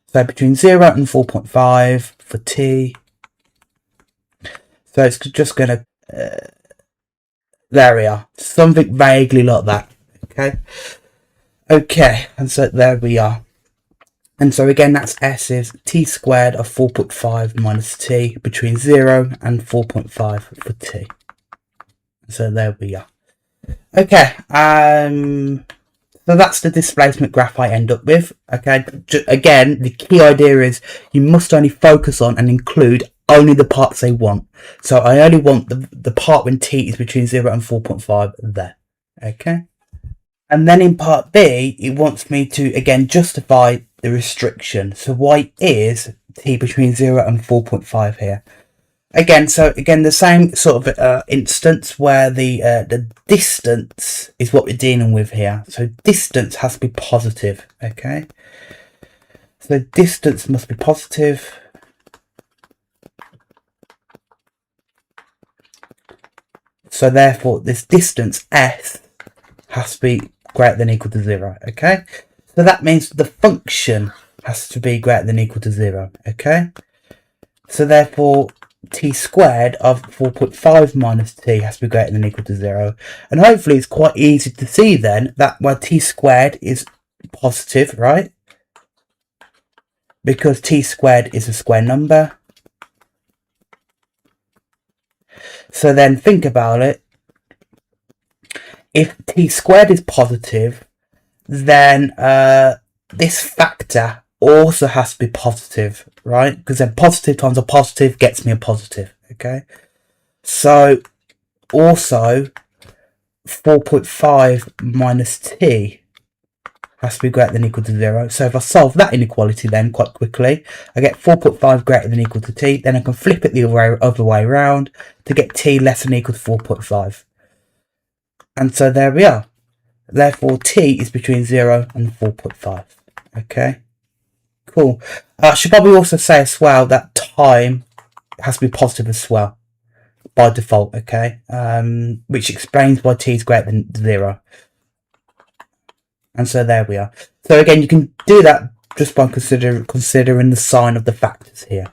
so between 0 and 4.5 for t. So it's just going to... there we are. Something vaguely like that. Okay, and so there we are. And so again, that's S is t squared of 4.5 minus t between 0 and 4.5 for t. So there we are. Okay, so that's the displacement graph I end up with. Okay, again, the key idea is you must only focus on and include only the parts they want. So I only want the part when t is between 0 and 4.5 there. Okay. And then in part B, it wants me to, again, justify the restriction. So why is t between 0 and 4.5 here? Again, the same sort of instance where the distance is what we're dealing with here. So distance has to be positive, okay? So distance must be positive. So therefore, this distance, s, has to be greater than or equal to 0, okay? So that means the function has to be greater than or equal to 0. Okay, so therefore t squared of 4.5 minus t has to be greater than or equal to 0. And hopefully it's quite easy to see then that where t squared is positive, right? Because t squared is a square number. So then think about it. If t squared is positive, then this factor also has to be positive, right? Because then positive times a positive gets me a positive, okay? So also 4.5 minus t has to be greater than or equal to 0. So if I solve that inequality then quite quickly, I get 4.5 greater than or equal to t. Then I can flip it the other way around to get t less than or equal to 4.5. And so there we are. Therefore, t is between 0 and 4.5. Okay, cool. I should probably also say as well that time has to be positive as well by default. Okay, which explains why t is greater than 0. And so there we are. So again, you can do that just by considering the sign of the factors here.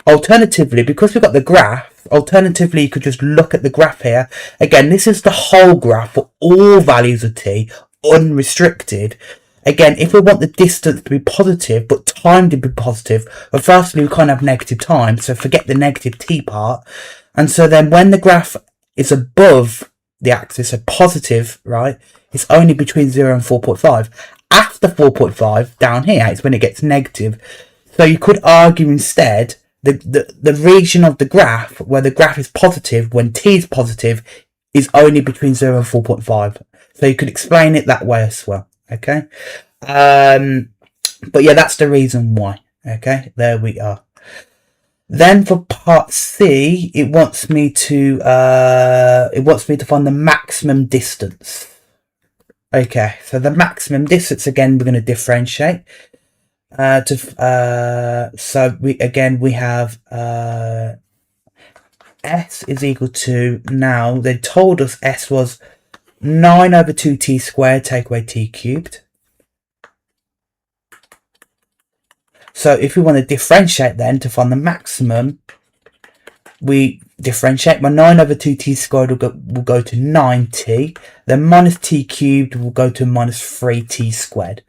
Alternatively, because we've got the graph, alternatively you could just look at the graph here. Again, this is the whole graph for all values of t, unrestricted. Again, if we want the distance to be positive, but time to be positive, well, firstly we can't have negative time, so forget the negative t part. And so then when the graph is above the axis, so positive, right, it's only between 0 and 4.5. After 4.5, down here, it's when it gets negative. So you could argue instead the region of the graph where the graph is positive when t is positive is only between 0 and 4.5. So you could explain it that way as well. Okay, but yeah, that's the reason why. Okay, there we are. Then for part C, it wants me to find the maximum distance. Okay, so the maximum distance, again, we're going to differentiate. So we have s is equal to, now they told us s was 9 over 2t squared take away t cubed. So if we want to differentiate then to find the maximum, we differentiate. My 9 over 2t squared will go to 9t. Then minus t cubed will go to minus 3t squared.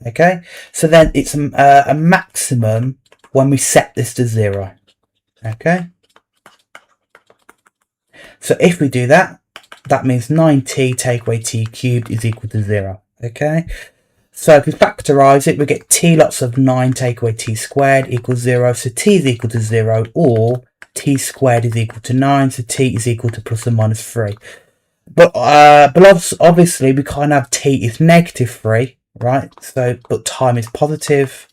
Okay, so then it's a maximum when we set this to 0. Okay, so if we do that, that means 9t take away t cubed is equal to 0. Okay, so if we factorise it, we get t lots of 9 take away t squared equals 0. So t is equal to 0, or t squared is equal to 9. So t is equal to plus or minus 3. But obviously we can't have t is negative 3. Right, so but time is positive,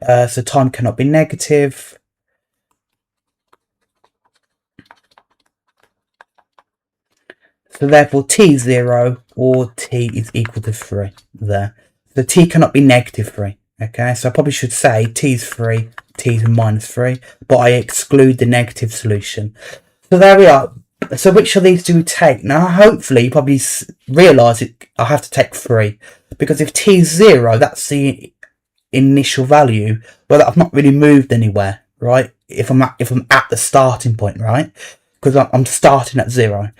so time cannot be negative. So therefore t is 0 or t is equal to 3 there. So t cannot be negative 3. Okay, so I probably should say t is 3, t is minus 3, but I exclude the negative solution. So there we are. So which of these do we take? Now hopefully you probably realise I have to take 3, because if t is 0, that's the initial value. Well, I've not really moved anywhere, right? If I'm at the starting point, right? Because I'm starting at 0.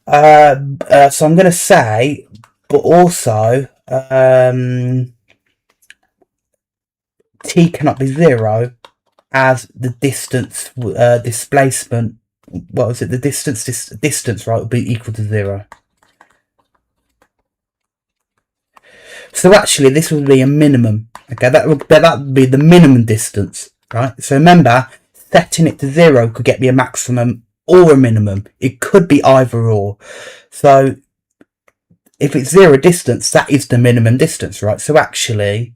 So I'm going to say, but also t cannot be 0 as the distance displacement. What was it? The distance, right, would be equal to 0. So actually, this would be a minimum. Okay, that would be the minimum distance, right? So remember, setting it to 0 could get me a maximum or a minimum. It could be either or. So if it's 0 distance, that is the minimum distance, right? So actually,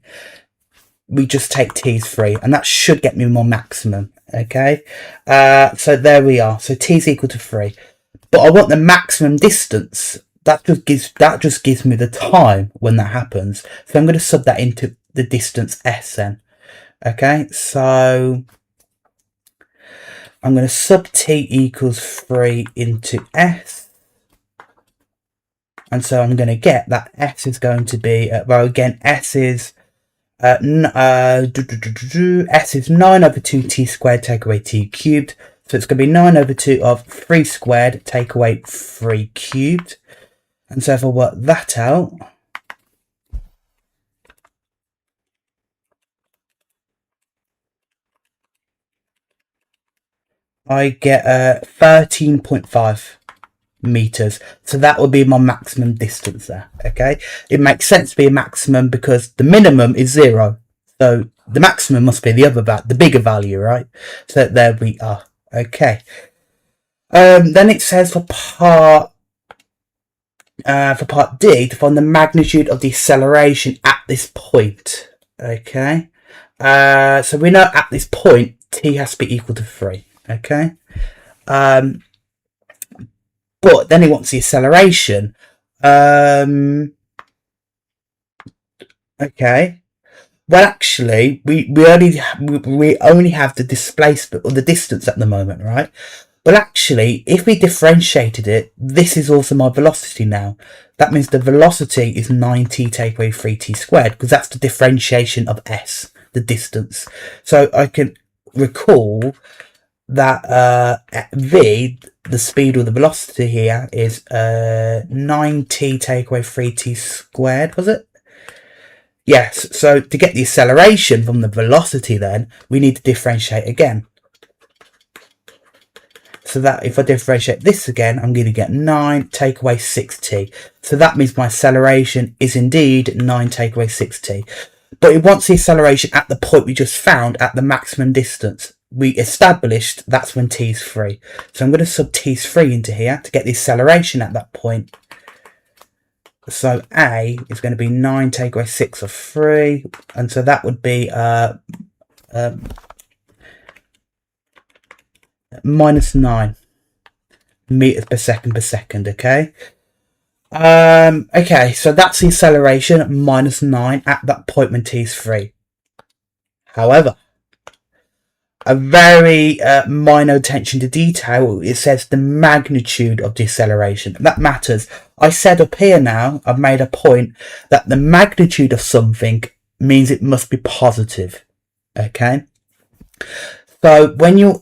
we just take t is 3, and that should get me my maximum. Okay, so there we are. So t is equal to 3, but I want the maximum distance. That just gives me the time when that happens. So I'm going to sub that into the distance s then. Okay, so I'm going to sub t equals 3 into s. And so I'm going to get that S is going to be, well, again, S is S is 9 over 2t squared take away t cubed. So it's going to be 9 over 2 of 3 squared take away 3 cubed. And so if I work that out, I get 13.5 meters. So that would be my maximum distance there. Okay, it makes sense to be a maximum because the minimum is 0. So the maximum must be the bigger value, right? So there we are. Okay. Then it says for part D to find the magnitude of the acceleration at this point. Okay. So we know at this point t has to be equal to 3. Okay. But then it wants the acceleration. Okay. Well, actually, we only have the displacement or the distance at the moment, right? Well, actually, if we differentiated it, this is also my velocity now. That means the velocity is 9t take away 3t squared, because that's the differentiation of s, the distance. So I can recall that v, the speed or the velocity here, is 9t take away 3t squared, was it? Yes, so to get the acceleration from the velocity then, we need to differentiate again. So that if I differentiate this again, I'm going to get 9 take away 6t. So that means my acceleration is indeed 9 take away 6t. But it wants the acceleration at the point we just found at the maximum distance. We established that's when t is 3. So I'm going to sub t's 3 into here to get the acceleration at that point. So A is going to be 9 take away 6 of 3. And so that would be minus 9 meters per second, okay? Okay, so that's the acceleration, minus 9 at that point when t is 3. However, a very minor attention to detail, it says the magnitude of the acceleration. That matters. I said up here now, I've made a point that the magnitude of something means it must be positive. Okay? So when you're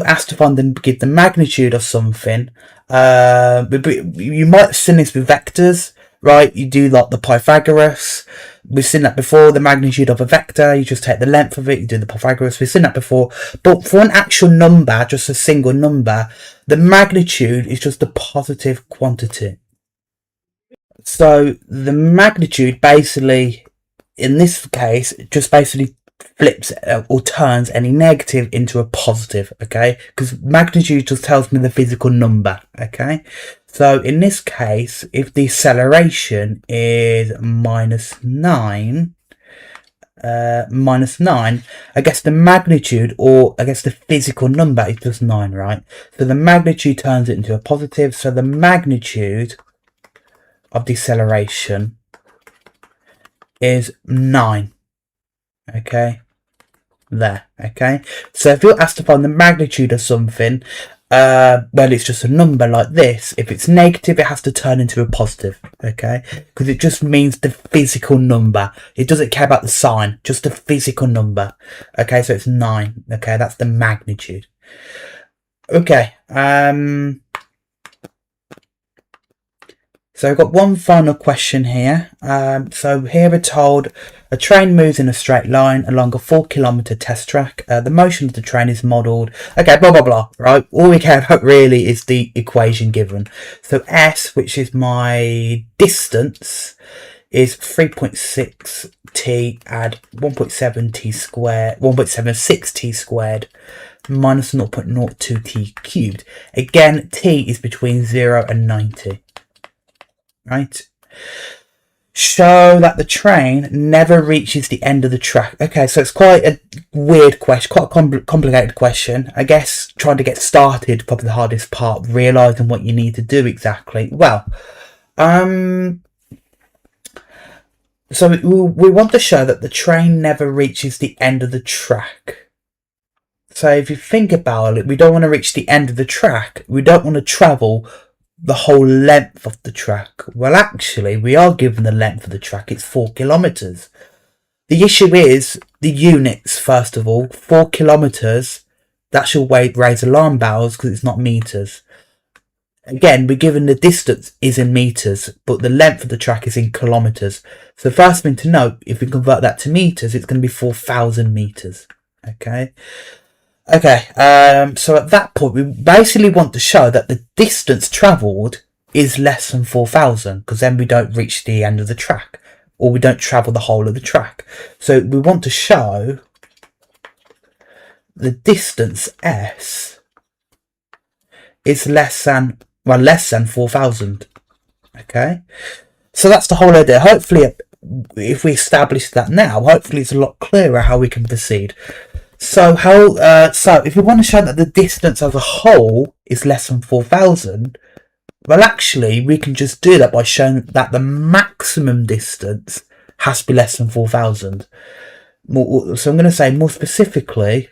asked to give the magnitude of something, you might have seen this with vectors, right? You do like the Pythagoras. We've seen that before. The magnitude of a vector, you just take the length of it, you do the Pythagoras. We've seen that before. But for an actual number, just a single number, the magnitude is just a positive quantity. So the magnitude basically, in this case, just basically flips or turns any negative into a positive, okay? Because magnitude just tells me the physical number, okay? So in this case, if the acceleration is minus 9, I guess the magnitude, or I guess the physical number, is just 9, right? So the magnitude turns it into a positive. So the magnitude of deceleration is 9. Okay, there. Okay, so if you're asked to find the magnitude of something, well, it's just a number like this. If it's negative, it has to turn into a positive. Okay, because it just means the physical number. It doesn't care about the sign, just the physical number. Okay, so it's 9. Okay, that's the magnitude. Okay, so I've got one final question here. So here we're told a train moves in a straight line along a 4-kilometre test track. The motion of the train is modelled. Okay, blah, blah, blah, right? All we care about really is the equation given. So S, which is my distance, is 3.6t add 1.7t squared, 1.76t squared minus 0.02t cubed. Again, t is between 0 and 90. Right, show that the train never reaches the end of the track. Okay, so it's quite a weird question, quite a complicated question. I guess trying to get started, probably the hardest part, realising what you need to do exactly. Well, so we want to show that the train never reaches the end of the track. So if you think about it, we don't want to reach the end of the track. We don't want to travel the whole length of the track. Well, actually, we are given the length of the track. It's 4 kilometres. The issue is the units, first of all. 4 kilometres, that should raise alarm bells because it's not metres. Again, we're given the distance is in metres, but the length of the track is in kilometres. So the first thing to note, if we convert that to metres, it's going to be 4,000 metres. Okay. So at that point, we basically want to show that the distance travelled is less than 4,000, because then we don't reach the end of the track, or we don't travel the whole of the track. So we want to show the distance S is less than 4,000. Okay, so that's the whole idea. Hopefully, if we establish that now, hopefully it's a lot clearer how we can proceed. So if we want to show that the distance as a whole is less than 4,000, well, actually, we can just do that by showing that the maximum distance has to be less than 4,000. So I'm going to say more specifically,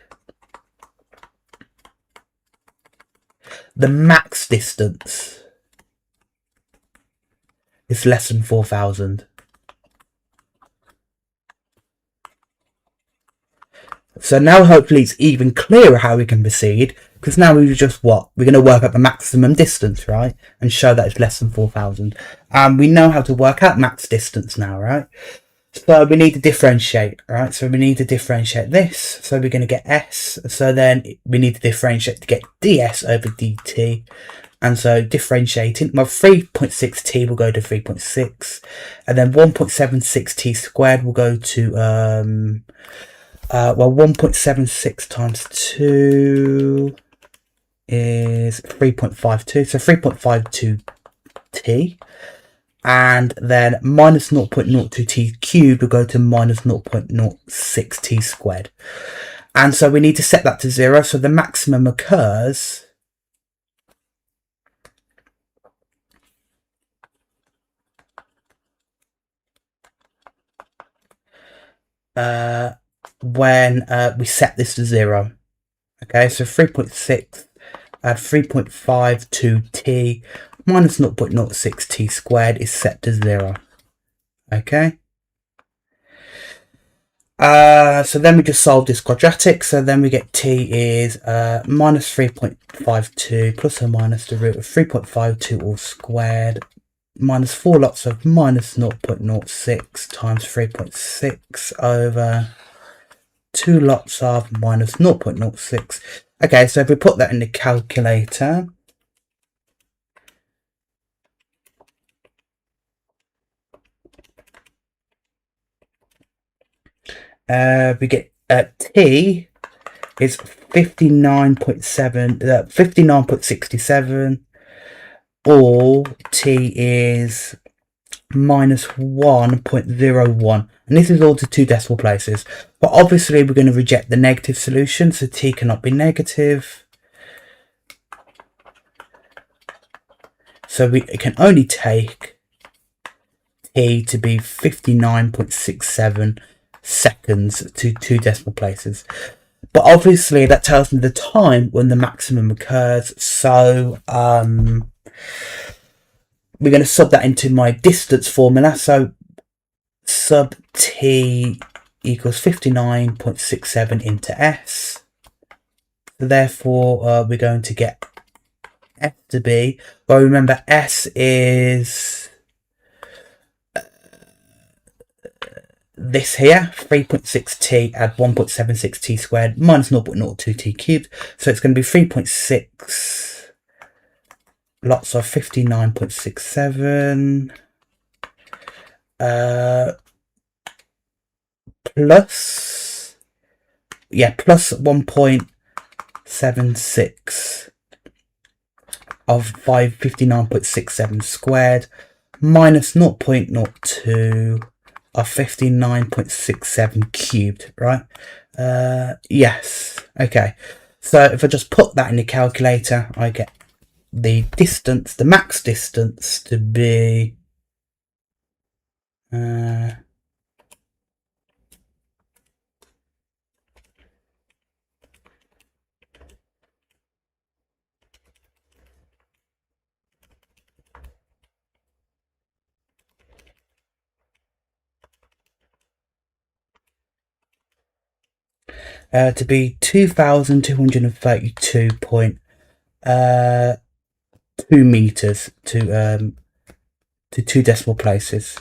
the max distance is less than 4,000. So now hopefully it's even clearer how we can proceed, because now we're going to work out the maximum distance, right? And show that it's less than 4,000. And we know how to work out max distance now, right? So we need to differentiate, right? So we need to differentiate this. So we're going to get S. So then we need to differentiate to get ds over dt. And so differentiating, well, 3.6t will go to 3.6. And then 1.76t squared will go to, 1.76 times 2 is 3.52. So 3.52t. And then minus 0.02t cubed will go to minus 0.06t squared. And so we need to set that to 0. So the maximum occurs when we set this to 0. Okay, so 3.6 at 3.52t minus 0.06t squared is set to 0. Okay. So then we just solve this quadratic. So then we get t is minus 3.52 plus or minus the root of 3.52 all squared minus 4 lots of minus 0.06 times 3.6 over 2 lots of minus 0.06. Okay, so if we put that in the calculator, we get t is 59.67, or t is minus 1.01, and this is all to 2 decimal places, but obviously we're going to reject the negative solution, so t cannot be negative, so we can only take t to be 59.67 seconds to 2 decimal places. But obviously that tells me the time when the maximum occurs, so we're going to sub that into my distance formula. So sub t equals 59.67 into s. So therefore, we're going to get s to be, well, remember s is this here, 3.6t add 1.76t squared minus 0.02t cubed. So it's going to be 3.6 lots of 59.67 plus 1.76 of 59.67 squared minus 0.02 of 59.67 cubed, right? Yes. Okay. So if I just put that in the calculator, I get the distance, the max distance, to be to be 2,232.2 meters to 2 decimal places.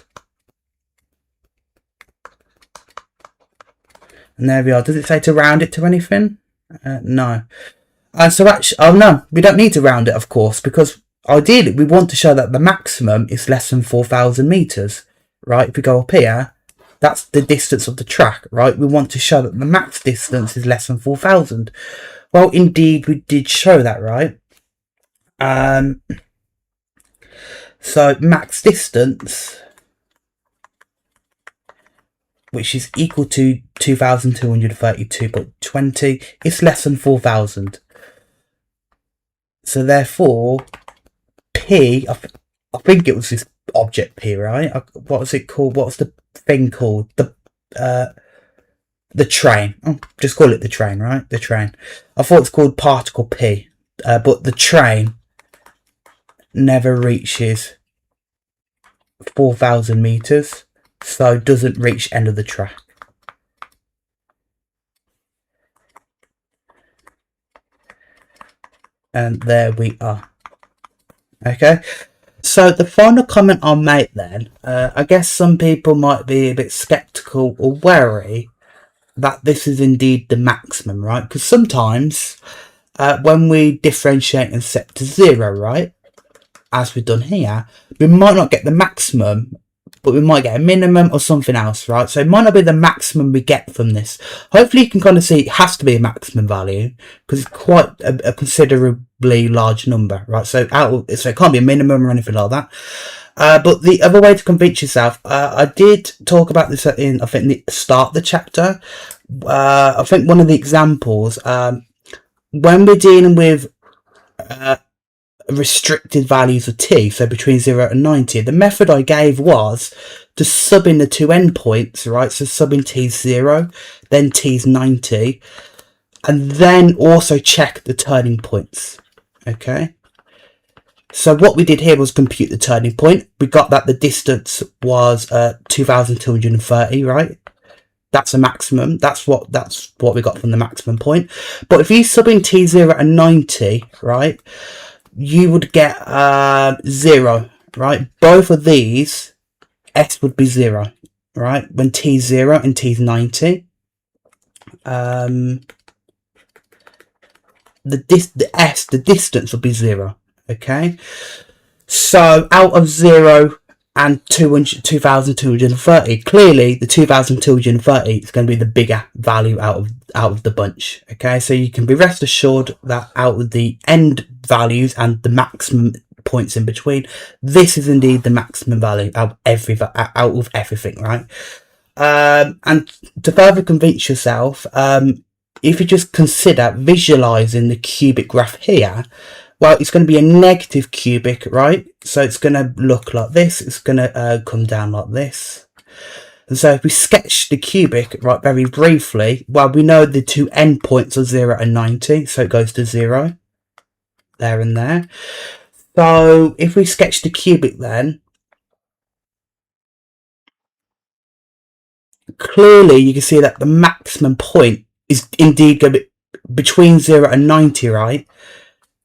And there we are. Does it say to round it to anything? No. So actually, oh no, we don't need to round it, of course, because ideally we want to show that the maximum is less than 4,000 meters, right? If we go up here, that's the distance of the track, right? We want to show that the max distance is less than 4,000. Well, indeed, we did show that, right? So max distance, which is equal to 2,232.20, is less than 4,000. So therefore, P, I think it was this object P, right? What was it called? What was the thing called? The train. Oh, just call it the train, right? The train. I thought it's called particle P, but the train never reaches 4,000 meters, so doesn't reach end of the track. And there we are. Okay, so the final comment I'll make then, I guess some people might be a bit skeptical or wary that this is indeed the maximum, right? Because sometimes when we differentiate and set to 0, right, as we've done here, we might not get the maximum, but we might get a minimum or something else, right? So it might not be the maximum we get from this. Hopefully you can kind of see it has to be a maximum value because it's quite a considerably large number, right? So so it can't be a minimum or anything like that. But the other way to convince yourself, I did talk about this in, I think, the start of the chapter. I think one of the examples, when we're dealing with restricted values of t, so between 0 and 90, the method I gave was to sub in the two endpoints, right? So sub in t's 0, then t's 90, and then also check the turning points. Okay, so what we did here was compute the turning point. We got that the distance was 2,230, right? That's a maximum. That's what we got from the maximum point. But if you sub in t0 and 90, right, you would get 0, right? Both of these, s would be 0, right? When t's 0 and t's 90. The distance would be 0, okay? So out of 0 and 2,230, clearly the 2,230 is going to be the bigger value out of the bunch, okay? So you can be rest assured that out of the end values and the maximum points in between, this is indeed the maximum value out of everything, right? And to further convince yourself, if you just consider visualizing the cubic graph here, well, it's going to be a negative cubic, right? So it's going to look like this. It's going to come down like this. And so if we sketch the cubic, right, very briefly, well, we know the two endpoints are 0 and 90. So it goes to 0, there and there. So if we sketch the cubic then, clearly you can see that the maximum point is indeed going to be between 0 and 90, right?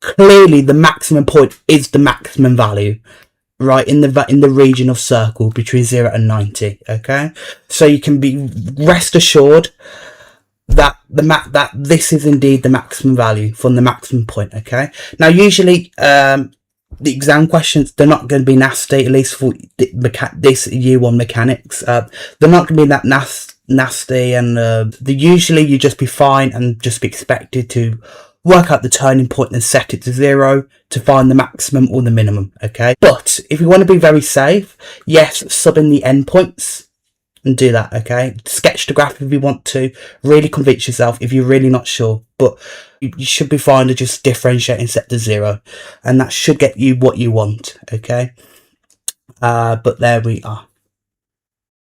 Clearly the maximum point is the maximum value, right, in the region of circle between 0 and 90, okay? So you can be rest assured that that this is indeed the maximum value from the maximum point, okay? Now usually the exam questions, they're not going to be nasty, at least for this year 1 mechanics. They're not going to be that nasty, and usually you just be fine and just be expected to work out the turning point and set it to 0 to find the maximum or the minimum, okay? But if you want to be very safe, yes, sub in the endpoints and do that, okay? Sketch the graph if you want to, really convince yourself if you're really not sure, but you should be fine to just differentiate and set to 0, and that should get you what you want, okay? But there we are.